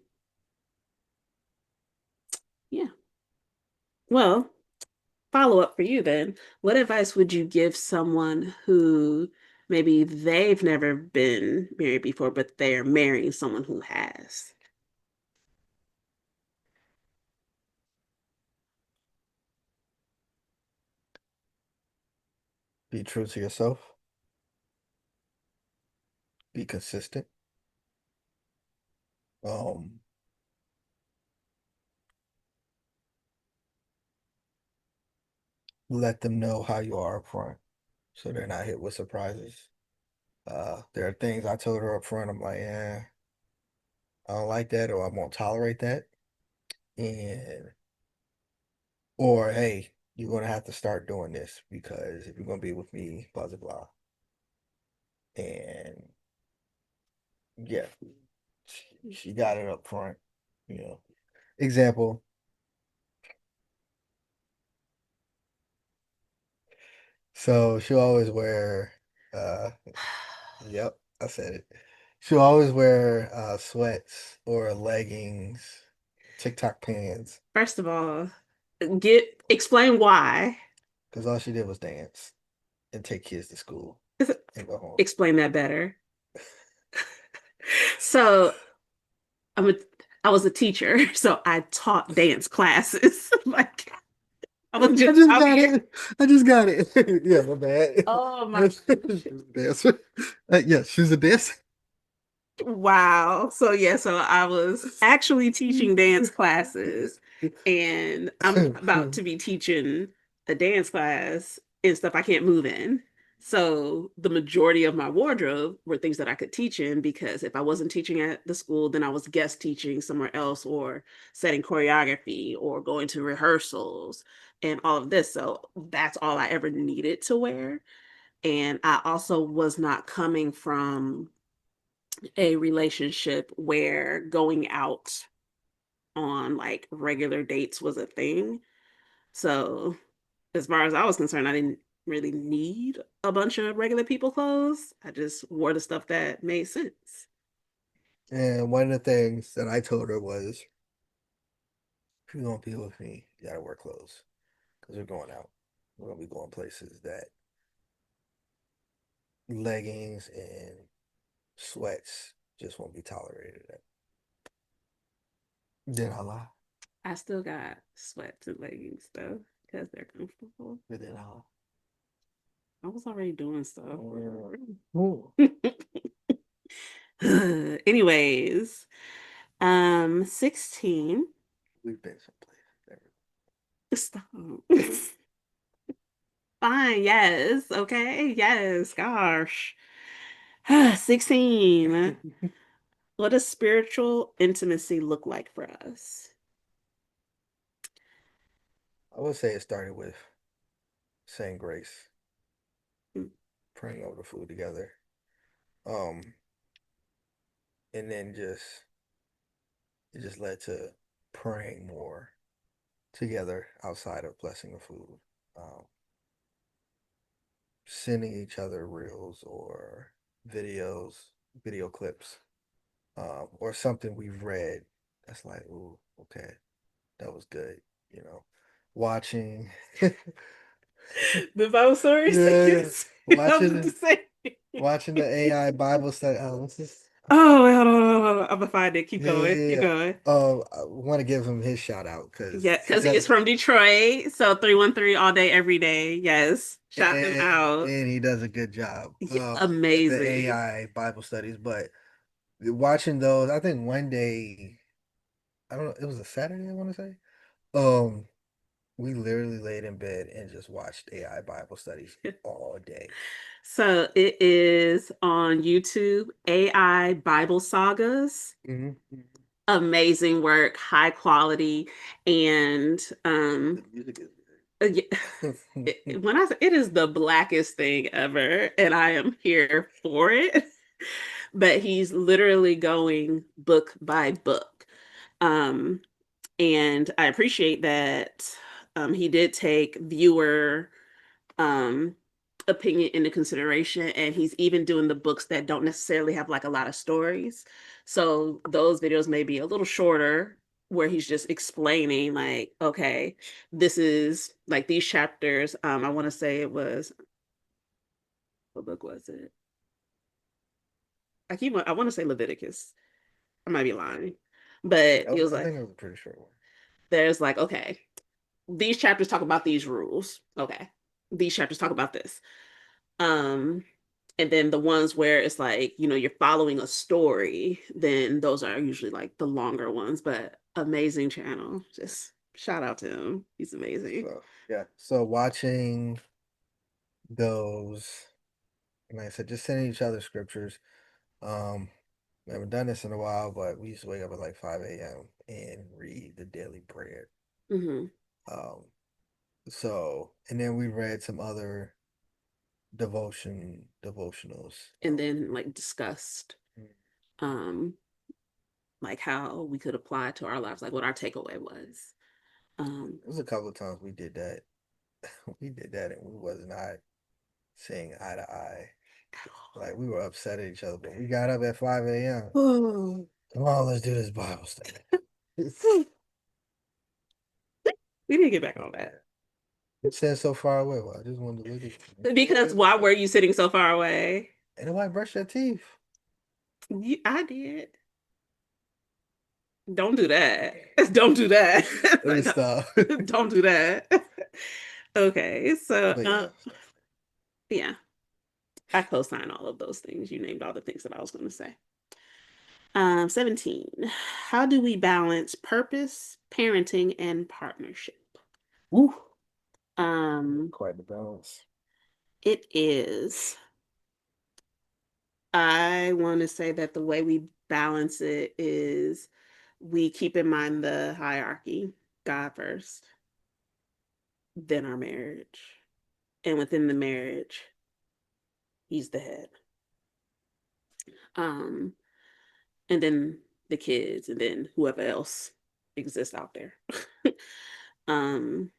yeah. Well, follow up for you then. What advice would you give someone who maybe they've never been married before, but they're marrying someone who has? Be true to yourself. Be consistent. Um, let them know how you are up front, so they're not hit with surprises. There are things I told her up front. I'm like, yeah, I don't like that, or I won't tolerate that, and or hey, you're gonna have to start doing this because if you're gonna be with me, blah blah blah. And yeah, she got it up front. You know, example. So she'll always wear, yep, I said it. She'll always wear sweats or leggings, TikTok pants, First of all, get explain why. because all she did was dance and take kids to school and go home. Explain that better. So I'm a I was a teacher, so I taught dance classes. Like I was I just just out got here. it. I just got it. Yeah, my bad. Oh my She was a dancer. Yeah, she's a dancer. wow. So yeah, so I was actually teaching dance classes and I'm about to be teaching a dance class and stuff I can't move in. So the majority of my wardrobe were things that I could teach in because if I wasn't teaching at the school, then I was guest teaching somewhere else or setting choreography or going to rehearsals and all of this. So that's all I ever needed to wear. And I also was not coming from a relationship where going out on like regular dates was a thing. So, as far as I was concerned, I didn't really need a bunch of regular people clothes. I just wore the stuff that made sense. And one of the things that I told her was, if you're gonna be with me, you gotta wear clothes because we're going out. We're gonna be going places that leggings and sweats just won't be tolerated at. Did I lie? I still got sweats and leggings though because they're comfortable. Did I lie? I was already doing stuff. Ooh. Anyways, 16. We've been someplace. Stop. Fine, yes. Okay, yes. Gosh. 16. What does spiritual intimacy look like for us? I would say it started with saying grace, Mm, praying over the food together, um, and then just it just led to praying more together outside of blessing the food, um, sending each other reels or videos, video clips, or something we've read that's like, ooh, okay, that was good, you know, watching, The Bible story yeah, seconds. I was about to watching say. watching the AI Bible study. Oh, what's this? Oh, wait, hold on, hold on, hold on. I'm gonna find it. Keep Yeah, yeah, going. yeah, Keep yeah. going. Oh, I want to give him his shout out because Yeah, he because he's does, from Detroit. So 313 all day, every day. Yes. Shout him and, out. and he does a good job. Yeah, With the amazing. AI Bible studies, but watching those, I think one day, I don't know, it was a Saturday, I want to say. Um, we literally laid in bed and just watched AI Bible studies all day. So it is on YouTube, AI Bible Sagas. Hmm. Amazing work, high quality, and The music is good. Yeah, when I say it is the blackest thing ever, and I am here for it. But he's literally going book by book. Um, and I appreciate that he did take viewer um opinion into consideration, and he's even doing the books that don't necessarily have like a lot of stories. So those videos may be a little shorter where he's just explaining like, okay, this is like these chapters. I want to say it was, what book was it? I want to say Leviticus. I might be lying. But it was I like think it was a pretty short one. there's like, okay, these chapters talk about these rules. Okay. These chapters talk about this. Um, and then the ones where it's like, you're following a story, then those are usually like the longer ones, but amazing channel. Just shout out to him. He's amazing. So yeah. So watching those, like I said, just sending each other scriptures. Um, we haven't done this in a while, but we used to wake up at like 5 a.m. and read the daily bread. Hmm. Um, so and then we read some other devotionals. And then like discussed It um like how we could apply to our lives, like what our takeaway was. Um was a couple of times we did that. We did that and we was not seeing eye to eye. Like we were upset at each other, but we got up at 5 a.m. oh. Come on, let's do this Bible study. We didn't get back on that. You said so far away. Well, I just wanted to look at you. Because why were you sitting so far away? Ain't nobody brush your teeth. I did. Don't do that. Don't do that. Let me stop. Don't do that. Okay, so But yeah, yeah, I co-sign all of those things. You named all the things that I was going to say. 17. How do we balance purpose, parenting, and partnership? woo, Um, quite the balance. it is. I want to say that the way we balance it is we keep in mind the hierarchy, God first, then our marriage. And within the marriage, he's the head. Um, and then the kids, and then whoever else exists out there. um,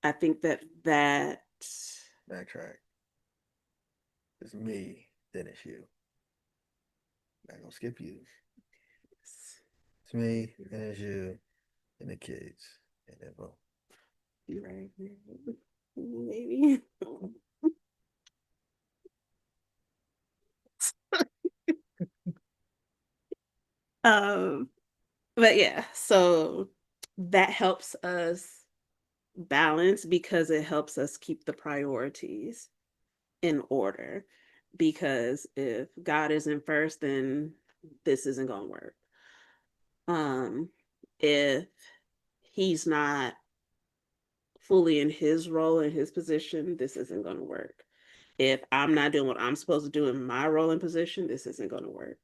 I think that Backtrack. It's me, then it's you. Not gonna skip you. It's me, then it's you, and the kids, and then boom. you're right, maybe. um, but yeah, so that helps us balance because it helps us keep the priorities in order. Because if God isn't first, then this isn't gonna work. Um, if he's not fully in his role in his position, this isn't gonna work. If I'm not doing what I'm supposed to do in my role and position, this isn't gonna work.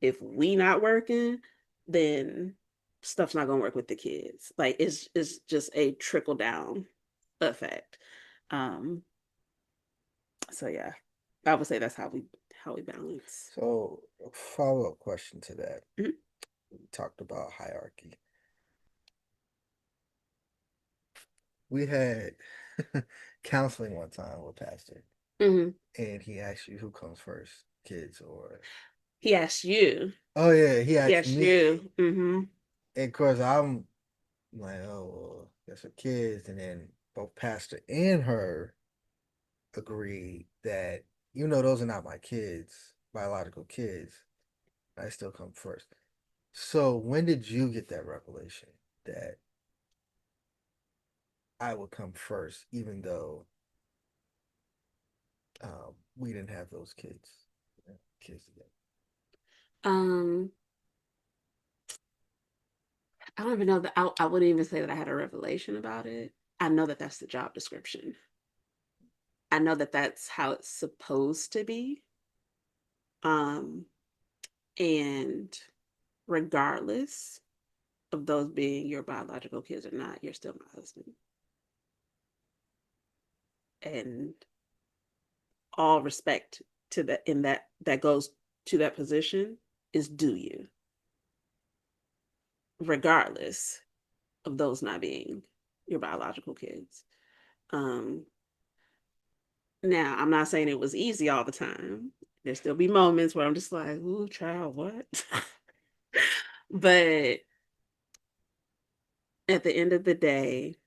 If we not working, then stuff's not gonna work with the kids. Like it's just a trickle down effect. Um, so yeah, I would say that's how we balance. So, a follow-up question to that. Mhm. We talked about hierarchy. We had counseling one time with Pastor, Mhm. and he asked you who comes first, kids or He asked you. oh yeah, he He asked asked me. you. Mm-hmm. And of course I'm like, oh well, that's for kids. And then both Pastor and her agreed that even though those are not my kids, biological kids, I still come first. So when did you get that revelation that I would come first, even though we didn't have those kids together? Um, I don't even know that I wouldn't even say that I had a revelation about it. I know that that's the job description. I know that that's how it's supposed to be. Um, and regardless of those being your biological kids or not, you're still my husband. and all respect to that in that goes to that position is do you, regardless of those not being your biological kids. Um, Now, I'm not saying it was easy all the time. There still be moments where I'm just like, "Ooh, child, what?" But at the end of the day,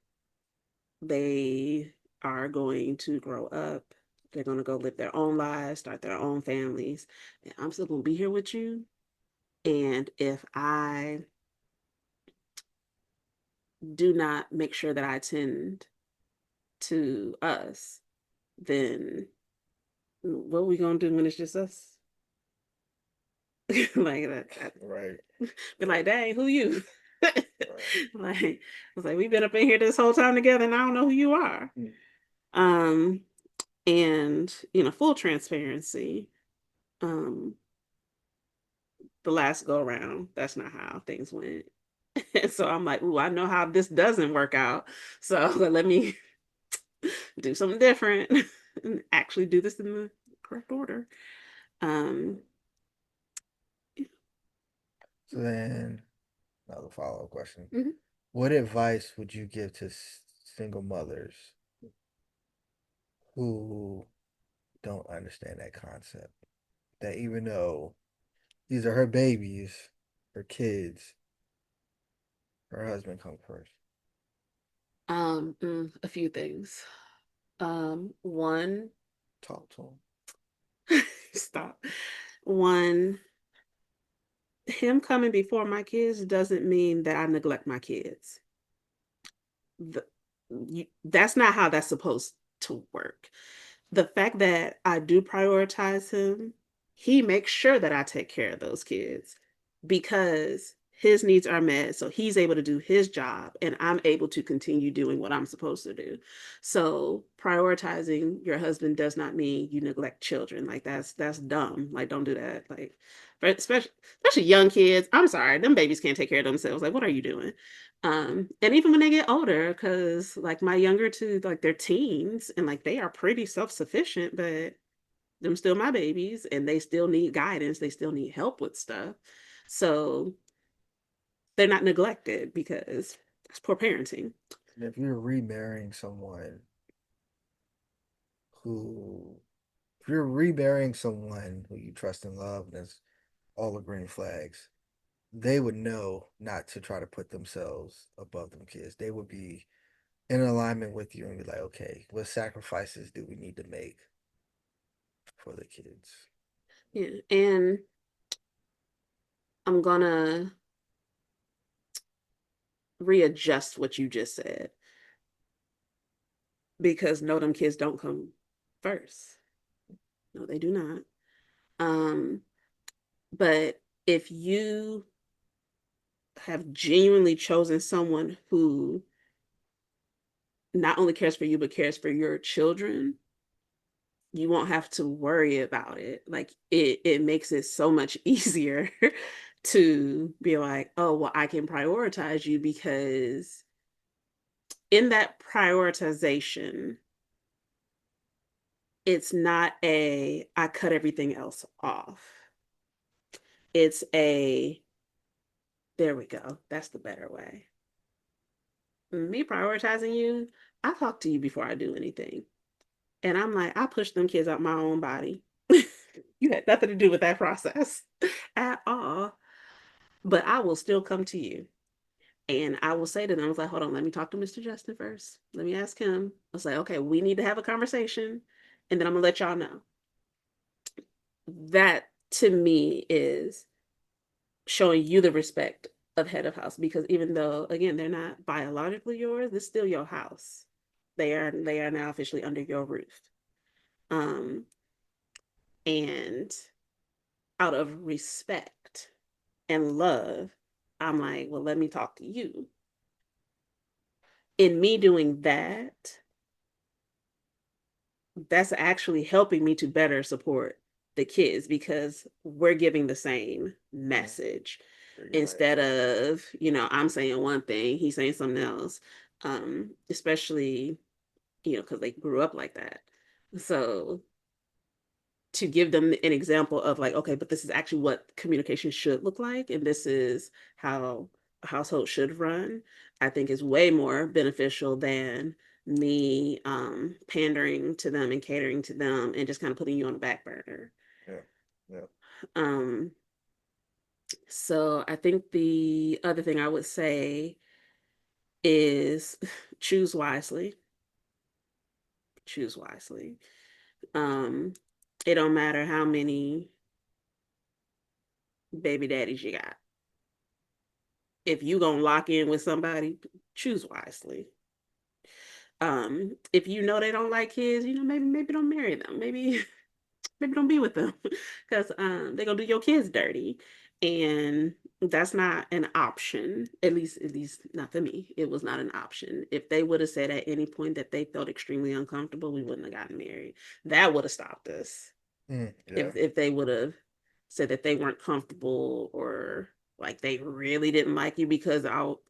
they are going to grow up. They're going to go live their own lives, start their own families. And I'm still going to be here with you. And if I do not make sure that I tend to us, then what are we going to do when it's just us? Like that. Right. Be like, dang, who you? Like, I was like, we've been up in here this whole time together, and I don't know who you are. Mm. Um, and full transparency. Um, the last go around, that's not how things went. And so I'm like, ooh, I know how this doesn't work out. So let me do something different and actually do this in the correct order. Um, So then, another follow-up question. mhm. What advice would you give to single mothers who don't understand that concept? That even though these are her babies, her kids, her husband comes first. A few things. One, Talk to him. stop. One, him coming before my kids doesn't mean that I neglect my kids. The, that's not how that's supposed to work. The fact that I do prioritize him, he makes sure that I take care of those kids because his needs are met. So he's able to do his job and I'm able to continue doing what I'm supposed to do. So prioritizing your husband does not mean you neglect children. Like that's dumb. Like don't do that. Like especially young kids. I'm sorry, them babies can't take care of themselves. Like what are you doing? And even when they get older, because like my younger two, like they're teens and like they are pretty self-sufficient, but them still my babies and they still need guidance. They still need help with stuff. So they're not neglected because that's poor parenting. And if you're remarrying someone who, if you're remarrying someone who you trust and love, that's all the green flags, they would know not to try to put themselves above them kids. They would be in alignment with you and be like, okay, what sacrifices do we need to make for the kids? Yeah. And I'm gonna readjust what you just said because no, them kids don't come first. No, they do not. Um, but if you have genuinely chosen someone who not only cares for you but cares for your children, you won't have to worry about it. Like it makes it so much easier to be like, oh, well, I can prioritize you because in that prioritization, it's not a I cut everything else off. It's a there we go. That's the better way. Me prioritizing you, I talk to you before I do anything. And I'm like, I push them kids out my own body. You had nothing to do with that process at all. But I will still come to you. And I will say to them, I was like, hold on, let me talk to Mr. Justin first. Let me ask him. I was like, okay, we need to have a conversation. And then I'm gonna let y'all know. That to me is showing you the respect of head of house because even though again they're not biologically yours, it's still your house. They are now officially under your roof. Um, and out of respect and love, I'm like, well, let me talk to you. In me doing that, that's actually helping me to better support the kids because we're giving the same message instead of I'm saying one thing, he's saying something else. Especially because they grew up like that. So to give them an example of like, okay, but this is actually what communication should look like, and this is how a household should run, I think is way more beneficial than me pandering to them and catering to them and just kind of putting you on the back burner. Yeah. Yeah. Um, so I think the other thing I would say is choose wisely. Choose wisely. Um, it don't matter how many baby daddies you got. If you gonna lock in with somebody, choose wisely. If you know they don't like kids, maybe don't marry them. Maybe don't be with them because they're gonna do your kids dirty, and that's not an option. At least not for me. It was not an option. If they would have said at any point that they felt extremely uncomfortable, we wouldn't have gotten married. That would have stopped us. Yeah. If they would have said that they weren't comfortable or like they really didn't like you because I'll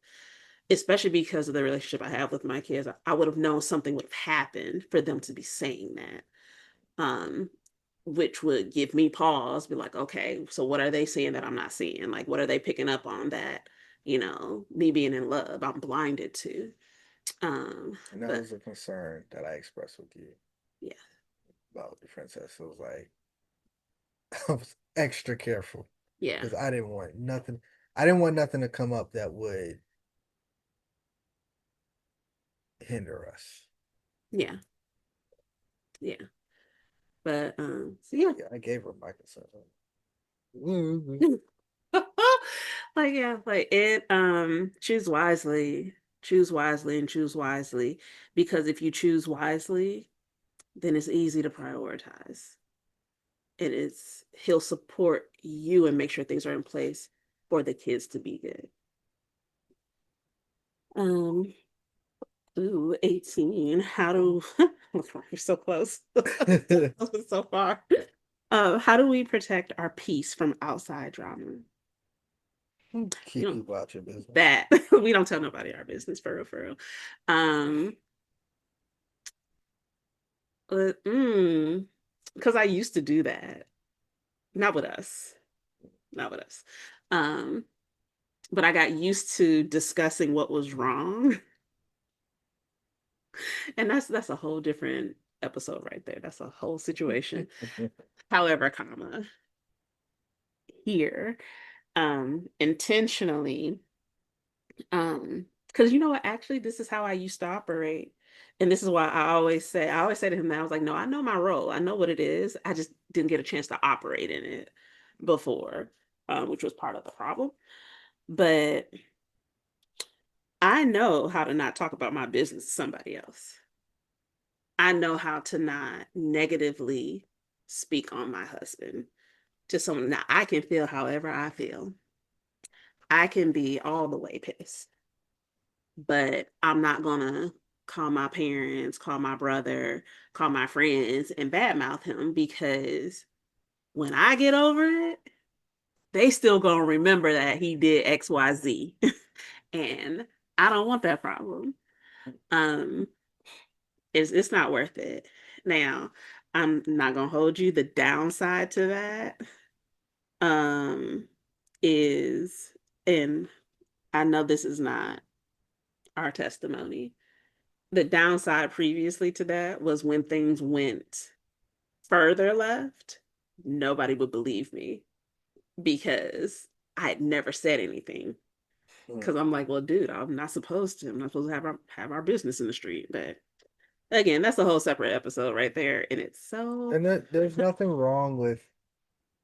especially because of the relationship I have with my kids, I would have known something would have happened for them to be saying that. Um, which would give me pause, be like, okay, so what are they seeing that I'm not seeing? Like, what are they picking up on that, me being in love, I'm blinded to. And that But was a concern that I expressed with you yeah, about the princess. It was like I was extra careful yeah, because I didn't want nothing. I didn't want nothing to come up that would hinder us. yeah, yeah. But so yeah. Yeah, I gave her my consent. Mhm. Like yeah, like it choose wisely and choose wisely because if you choose wisely, then it's easy to prioritize. And he'll support you and make sure things are in place for the kids to be good. Um, ooh, 18. How do you're so close. So far. How do we protect our peace from outside drama? You Keep know, people out your business. that we don't tell nobody our business for real, for real. Um, because I used to do that. Not with us. Not with us. Um, but I got used to discussing what was wrong. And that's a whole different episode right there. That's a whole situation. However, comma, here, intentionally, because you know what, actually, this is how I used to operate. And this is why I always say to him that I was like, no, I know my role. I know what it is. I just didn't get a chance to operate in it before, which was part of the problem. But I know how to not talk about my business to somebody else. I know how to not negatively speak on my husband to someone. Now, I can feel however I feel. I can be all the way pissed, but I'm not going to call my parents, call my brother, call my friends, and badmouth him because when I get over it, they still going to remember that he did XYZ. And I don't want that problem. Um, it's not worth it. Now, I'm not gonna hold you. The downside to that um is, and I know this is not our testimony. The downside previously to that was when things went further left, nobody would believe me because I had never said anything. Because I'm like, well, dude, I'm not supposed to have our business in the street. But again, that's a whole separate episode right there. And it's so And there's nothing wrong with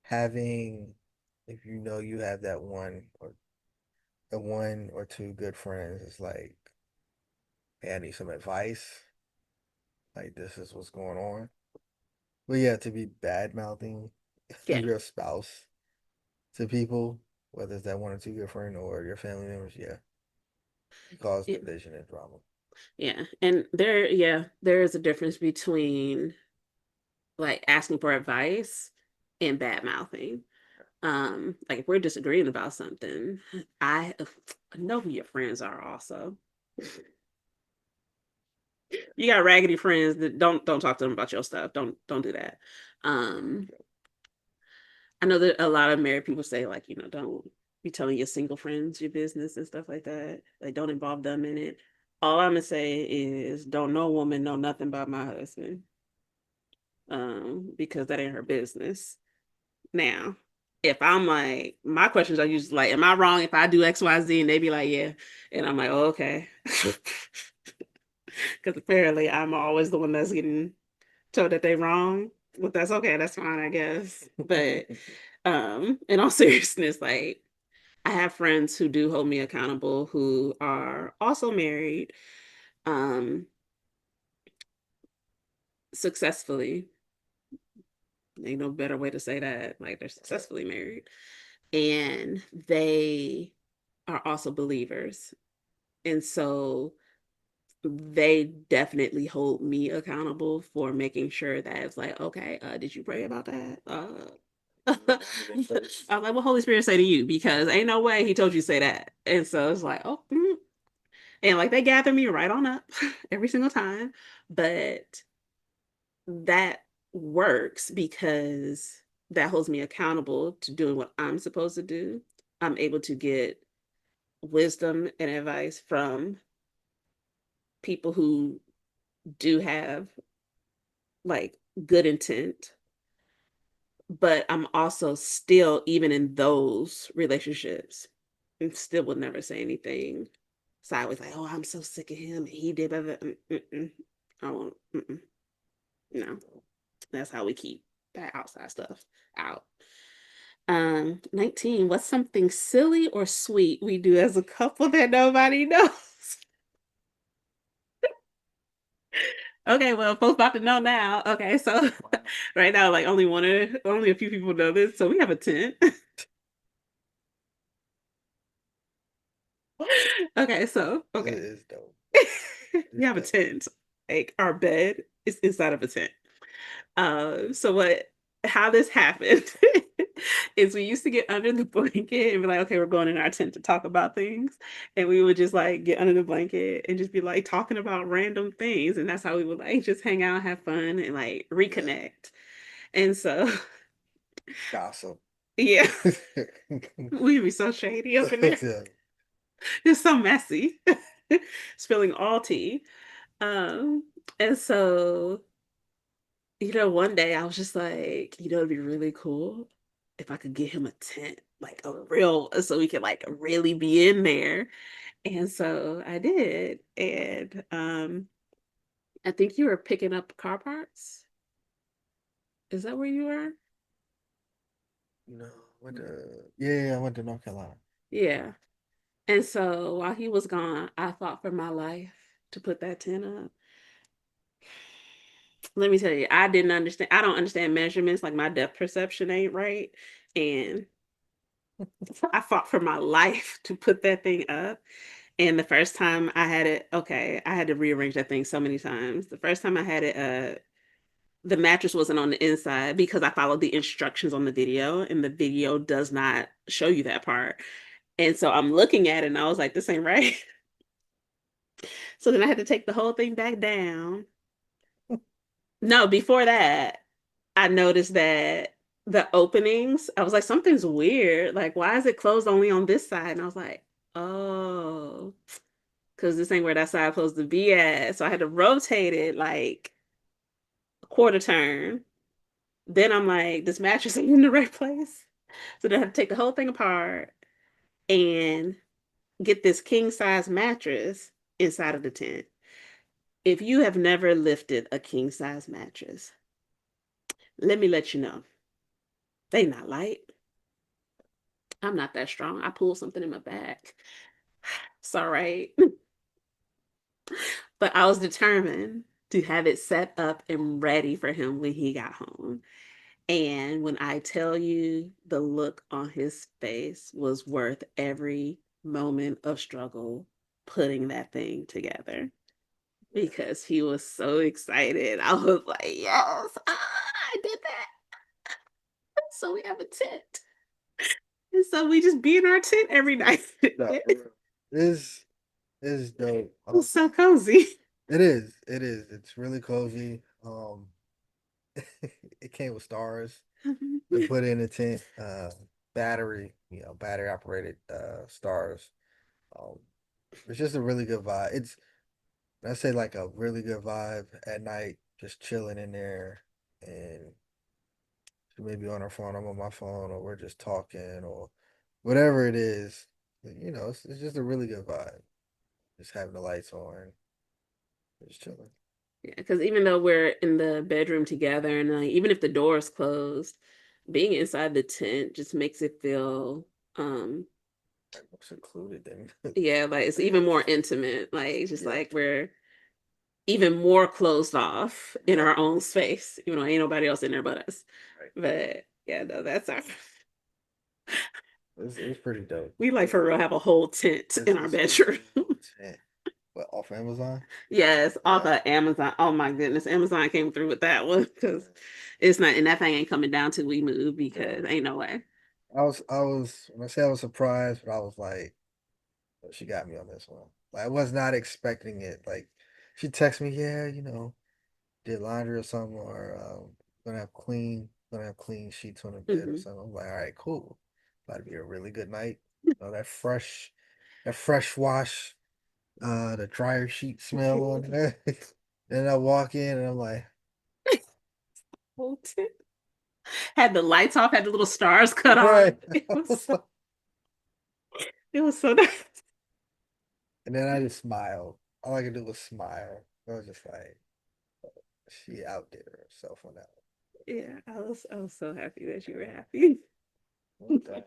having, if you know you have that one or two good friends. It's like, hey, I need some advice. Like this is what's going on. But yeah, to be bad mouthing yeah, your spouse to people, whether it's that one or two good friend or your family members, yeah, you cause yeah, division and drama. yeah. And there is a difference between like asking for advice and bad mouthing. Like if we're disagreeing about something, I know who your friends are also. You got raggedy friends that don't talk to them about your stuff. Don't do that. Um, I know that a lot of married people say like, don't be telling your single friends your business and stuff like that. Like, don't involve them in it. All I'm gonna say is, don't no woman know nothing about my husband, because that ain't her business. Now, if I'm like, my questions are usually like, am I wrong if I do X, Y, Z? And they be like, yeah, and I'm like, oh, okay, because apparently I'm always the one that's getting told that they wrong. But that's okay. That's fine, I guess. But in all seriousness, like I have friends who do hold me accountable who are also married, um, successfully. Ain't no better way to say that. Like they're successfully married. And they are also believers. And so they definitely hold me accountable for making sure that it's like, okay, did you pray about that? I'm like, what Holy Spirit say to you? Because ain't no way he told you to say that. And so it's like, oh, and like they gather me right on up every single time. But that works because that holds me accountable to doing what I'm supposed to do. I'm able to get wisdom and advice from people who do have like good intent, but I'm also still, even in those relationships, and still would never say anything sideways like, oh, I'm so sick of him. He did blah, blah. I won't. No, that's how we keep that outside stuff out. 19, what's something silly or sweet we do as a couple that nobody knows? Okay, well, folks about to know now. Okay, so right now, like only a few people know this. So we have a tent. Okay, so It okay. is dope. We It's have a dope. tent. Like our bed is inside of a tent. So how this happened is we used to get under the blanket and be like, okay, we're going in our tent to talk about things. And we would just like get under the blanket and just be like talking about random things. And that's how we would like just hang out, have fun, and like Yeah. reconnect. And so, Gossip. yeah, we'd be so shady up in there. Yeah. It's so messy, spilling all tea. Um, and so one day I was just like, it'd be really cool if I could get him a tent, like a real, so we could like really be in there. And so I did. And I think you were picking up car parts. Is that where you were? No, yeah, I went to North Carolina. Yeah. And so while he was gone, I fought for my life to put that tent up. Let me tell you, I didn't understand. I don't understand measurements. Like my depth perception ain't right. And I fought for my life to put that thing up. And the first time I had it, okay, I had to rearrange that thing so many times. The first time I had it, the mattress wasn't on the inside because I followed the instructions on the video, and the video does not show you that part. And so I'm looking at it and I was like, this ain't right. So then I had to take the whole thing back down. No, before that, I noticed that the openings, I was like, something's weird. Like, why is it closed only on this side? And I was like, oh, because this ain't where that side supposed to be at. So I had to rotate it like a quarter turn. Then I'm like, this mattress ain't in the right place. So then I had to take the whole thing apart and get this king size mattress inside of the tent. If you have never lifted a king size mattress, let me let you know. They not light. I'm not that strong. I pulled something in my back. It's all right. But I was determined to have it set up and ready for him when he got home. And when I tell you the look on his face was worth every moment of struggle putting that thing together because he was so excited. I was like, yes, I did that. So we have a tent. And so we just be in our tent every night. No, for It real. This is dope. was so cozy. It is. It is. It's really cozy. It came with stars to put in the tent. Battery, battery operated stars. Um, it's just a really good vibe. I say like a really good vibe at night, just chilling in there, and she may be on her phone, I'm on my phone, or we're just talking, or whatever it is. It's just a really good vibe. Just having the lights on, just chilling. Yeah, because even though we're in the bedroom together and like even if the door is closed, being inside the tent just makes it feel Like more secluded than yeah, like it's even more intimate. Like just yeah, like we're even more closed off in yeah, our own space. Ain't nobody else in there but us. right. But yeah, no, that's our It's pretty dope. we like for real have a whole tent in our It's a bedroom. whole tent. What, off Amazon? Yes, off Yeah. of Amazon. Oh my goodness, Amazon came through with that one because Yeah. it's not, and that thing ain't coming down till we move Yeah. because ain't no way. When I say I was surprised, but I was like, "Oh, she got me on this one. Like, I was not expecting it. Like, she texted me, yeah, did laundry or something, or gonna have clean sheets on the bed or Hmm. something. I'm like, all right, cool. About to be a really good night. That fresh wash, the dryer sheet smell on there. Then I walk in and I'm like, Whole tent. Had the lights off, had the little stars cut on. right. It I was was so, like, it was so nice. and then I just smiled. All I could do was smile. I was just like, she outdid herself on that Yeah, I was so happy that you were happy. one. Okay.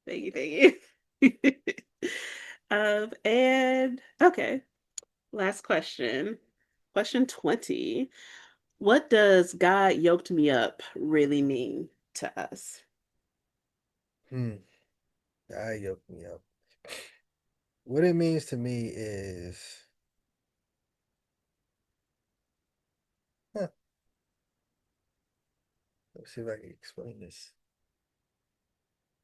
Thank you, thank you. And okay, last question. Question 20. What does God yoked me up really mean to us? Hmm. That yoked me up. What it means to me is, huh, let's see if I can explain this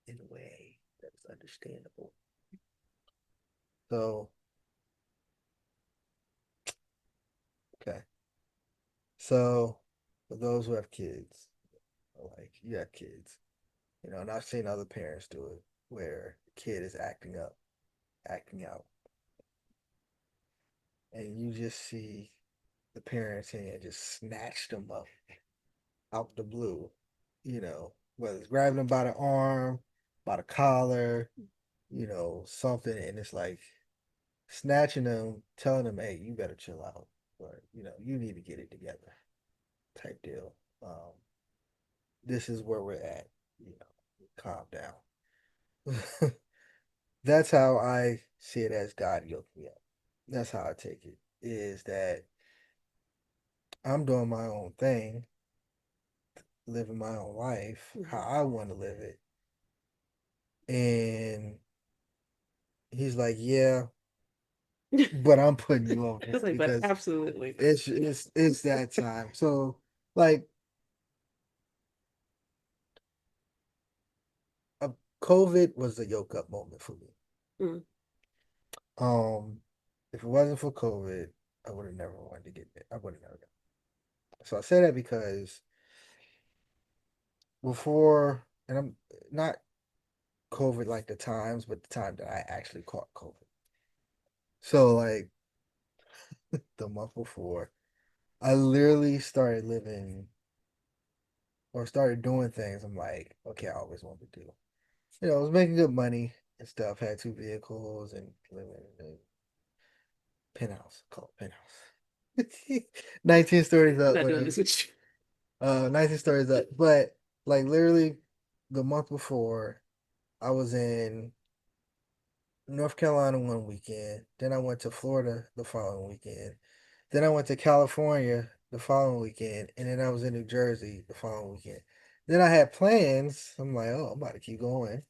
in a way that's understandable. So, okay. So, for those who have kids, like you have kids, and I've seen other parents do it where the kid is acting up, acting out, and you just see the parents and just snatch them up out the blue, whether it's grabbing them by the arm, by the collar, something, and it's like snatching them, telling them, "Hey, you better chill out," or you need to get it together, type deal. This is where we're at, you know, calm down. That's how I see it as God yoked me up. That's how I take it. Is that I'm doing my own thing, living my own life, how Mhm. I want to live it. And he's like, yeah, but I'm putting you on It's it like, but because absolutely. it's that time. So like a COVID was a yoke up moment for me. Mm. Um, if it wasn't for COVID, I would have never wanted to get it. I would have never done it. So I say that because before, and I'm not COVID like the times, but the time that I actually caught COVID. So like the month before, I literally started living or started doing things I'm like, okay, I always wanted to do. I was making good money and stuff, had two vehicles and living in a penthouse, called penthouse. 19 stories I'm up, not doing whatever. this with you. 19 stories up. But like literally the month before, I was in North Carolina one weekend. Then I went to Florida the following weekend. Then I went to California the following weekend. And then I was in New Jersey the following weekend. Then I had plans. I'm like, oh, I'm about to keep going.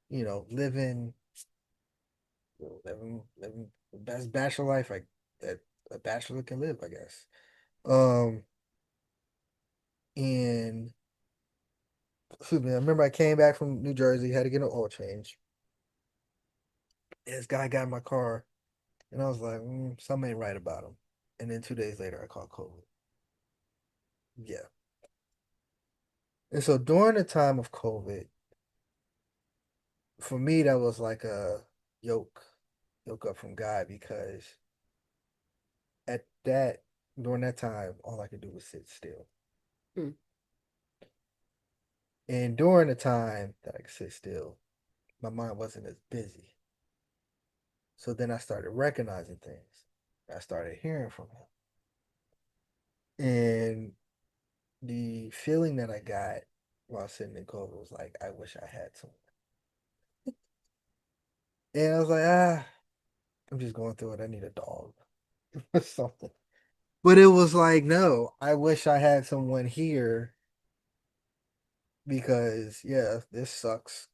Living, living the best bachelor life that a bachelor can live, I guess. Um, and excuse me, I remember I came back from New Jersey, had to get an oil change. And this guy got in my car And I was like, something ain't right about him. And then 2 days later, I caught COVID. Yeah. And so during the time of COVID, for me, that was like a yoke, yoke up from God because at that, during that time, all I could do was sit still. Mm, And during the time that I could sit still, my mind wasn't as busy. So then I started recognizing things. I started hearing from him. And the feeling that I got while sitting in COVID was like, I wish I had someone. And I was like, I'm just going through it. I need a dog or something. But it was like, no, I wish I had someone here because, yeah, this sucks.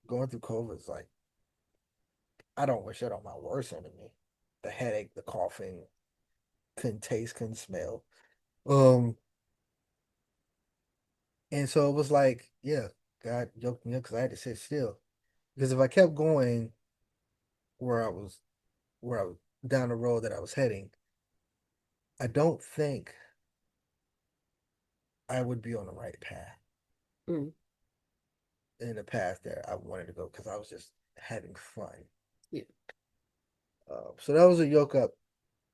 Going through COVID is like, I don't wish that on my worst enemy. The headache, the coughing, couldn't taste, couldn't smell. Um, and so it was like, yeah, God yoked me up because I had to sit still. Because if I kept going where I was, where I was down the road that I was heading, I don't think I would be on the right path mm, in the path that I wanted to go because I was just having fun. yeah. So that was a yoke up.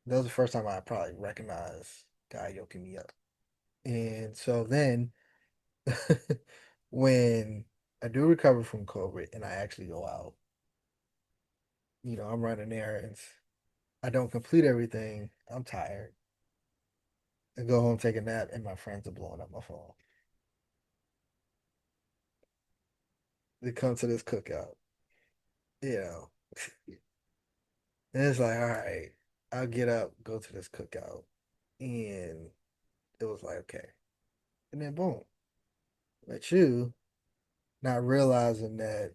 That was the first time I probably recognized God yoking me up. And so then when I do recover from COVID and I actually go out, I'm running errands. I don't complete everything. I'm tired. I go home, take a nap, and my friends are blowing up my phone. They come to this cookout, you know. And it's like, all right, I'll get up, go to this cookout. And it was like, okay. And then boom, met you, not realizing that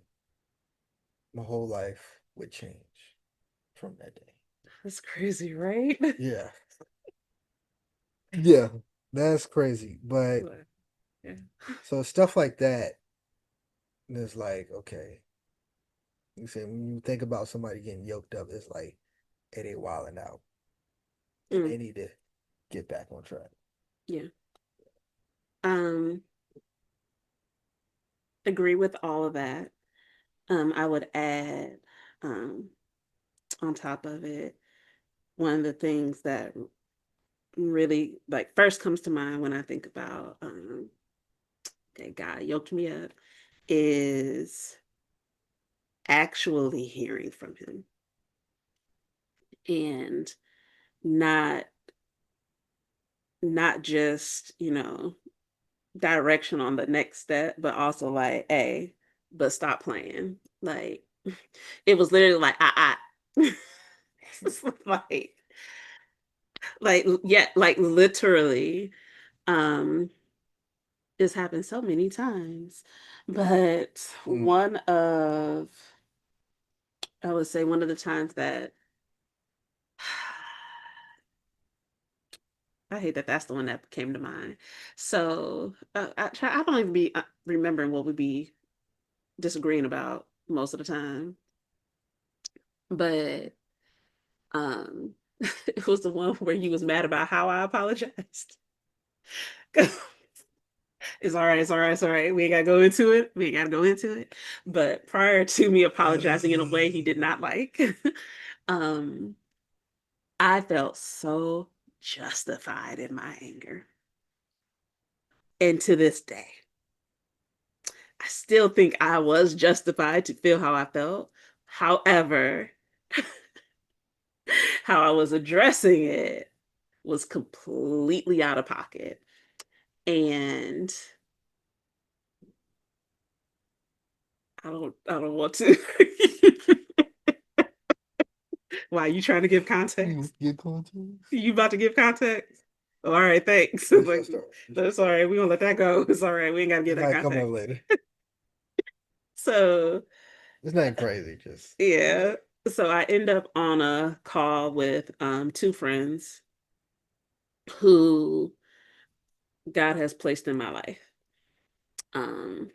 my whole life would change from that day. That's crazy, right? Yeah. Yeah. That's crazy. But But, yeah. so stuff like that is like, okay. You say when you think about somebody getting yoked up, it's like, hey, they wilding out. And Mm, they need to get back on track. yeah. Um, agree with all of that. I would add, um, on top of it, one of the things that really like first comes to mind when I think about okay, God yoked me up is actually hearing from him and not not just, direction on the next step, but also like, hey, but stop playing. Like it was literally like it's like yeah, like literally. Um it's happened so many times. But Mm, I would say one of the times that I hate that that's the one that came to mind. So I don't even be remembering what we be disagreeing about most of the time, but um, it was the one where you was mad about how I apologized. It's all right, it's all right, it's all right. We ain't gotta go into it. We ain't gotta go into it. But prior to me apologizing in a way he did not like, um, I felt so justified in my anger. And to this day, I still think I was justified to feel how I felt. However, how I was addressing it was completely out of pocket. And I don't want to. Why you trying to give you context? get going to You about to give context? All right, thanks. this Like story. that's all right. We gonna let that go. It's all right. We ain't gotta give It that might come up context. later. So It's nothing crazy, just yeah. So I end up on a call with two friends who God has placed in my life. Um,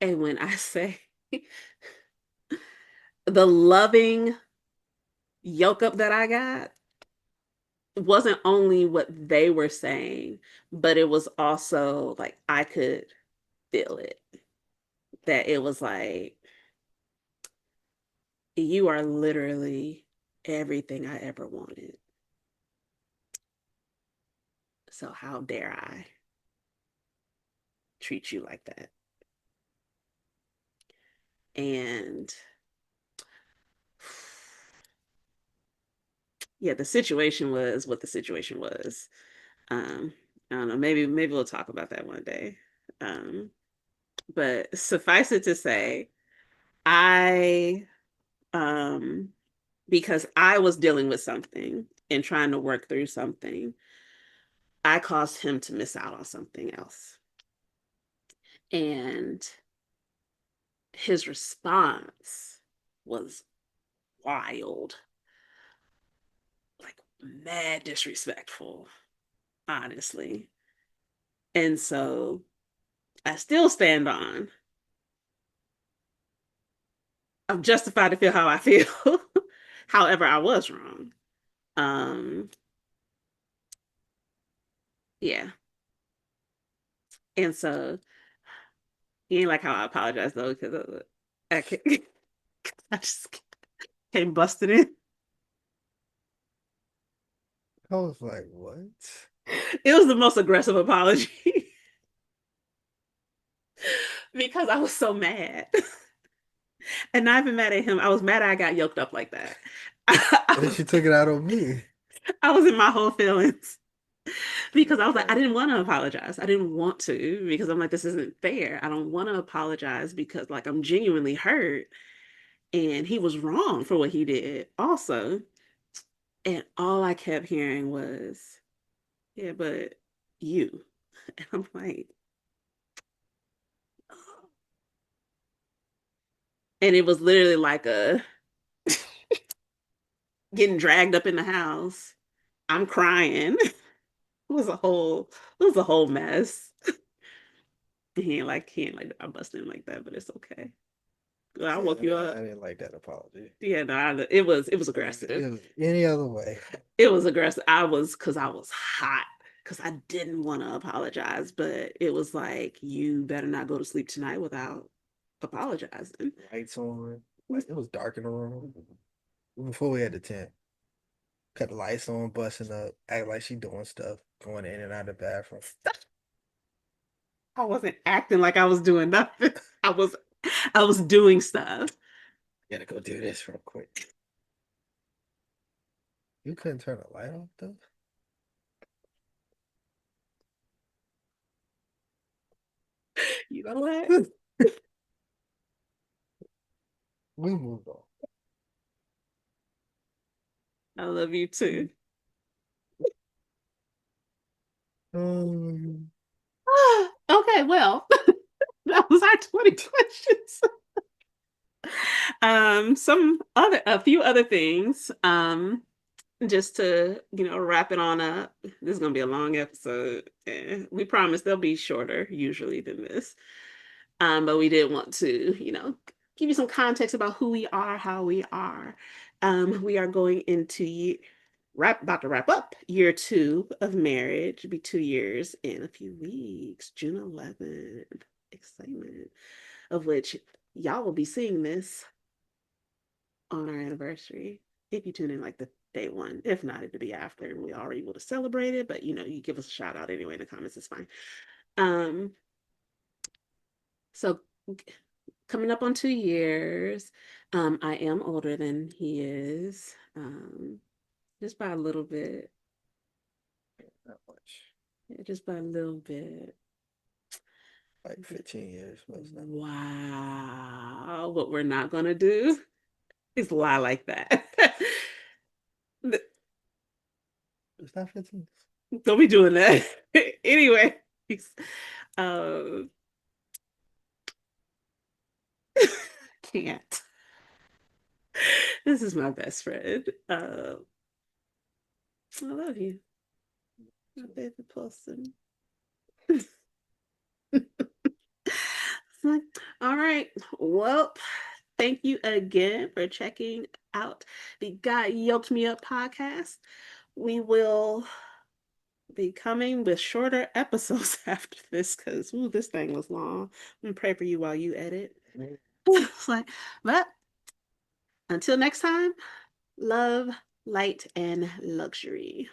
and when I say the loving yoke up that I got wasn't only what they were saying, but it was also like I could feel it. That it was like, you are literally everything I ever wanted. So how dare I treat you like that? And yeah, the situation was what the situation was. Um, I don't know, maybe we'll talk about that one day. Um, but suffice it to say, I um because I was dealing with something and trying to work through something, I caused him to miss out on something else. And his response was wild, like mad disrespectful, honestly. And so I still stand on, I'm justified to feel how I feel. However, I was wrong. Um, yeah. And so he ain't like how I apologize though, because I can't, I just came busted in. I was like, what? It was the most aggressive apology because I was so mad. And not even mad at him. I was mad I got yoked up like that. And then she took it out on me. I was in my whole feelings because I was like, I Like, didn't want to apologize. I didn't want to because I'm like, this isn't fair. I don't want to apologize because like I'm genuinely hurt and he was wrong for what he did also. And all I kept hearing was, yeah, but you. And I'm like, oh. And it was literally like a getting dragged up in the house. I'm crying. It was a whole it was a whole mess. He ain't like I busted him like that, but it's okay. I yeah, woke you I up. didn't like that apology. Yeah, no, it was It aggressive. was any other way. It was aggressive. I was because I was hot because I didn't want to apologize, but it was like you better not go to sleep tonight without apologizing. Lights on. Like it was dark in the room. Before we had the tent. Cut the lights on, busting up, act like she doing stuff, going in and out of the bathroom. I wasn't acting like I was doing nothing. I was I was doing stuff. Gotta go do this real quick. You couldn't turn the light off though? You know what? We moved on. I love you too. Um, Okay, well, that was our 20 questions. A few other things. Just to, wrap it on up. This is gonna be a long episode. We promise they'll be shorter usually than this. But we did want to, give you some context about who we are, how we are. We are going into about to wrap up year 2 of marriage. It'll be 2 years in a few weeks, June 11th. Excitement of which y'all will be seeing this on our anniversary. If you tune in like the day one, if not, it'll be after, and we already would have celebrated. But you give us a shout out anyway in the comments. It's fine. Um, so coming up on 2 years, I am older than he is, just by a little bit. not much. Yeah, just by a little bit. Like 15 years, but it's not. Wow. What we're not gonna do is lie like that. It's not 15. Don't be doing that. Anyway, um, can't. This is my best friend. I love you, my baby person. It's like, all right, well, thank you again for checking out the God Yoked Me Up podcast. We will be coming with shorter episodes after this because this thing was long. I'm gonna pray for you while you edit. It's like, but until next time, love, light, and luxury.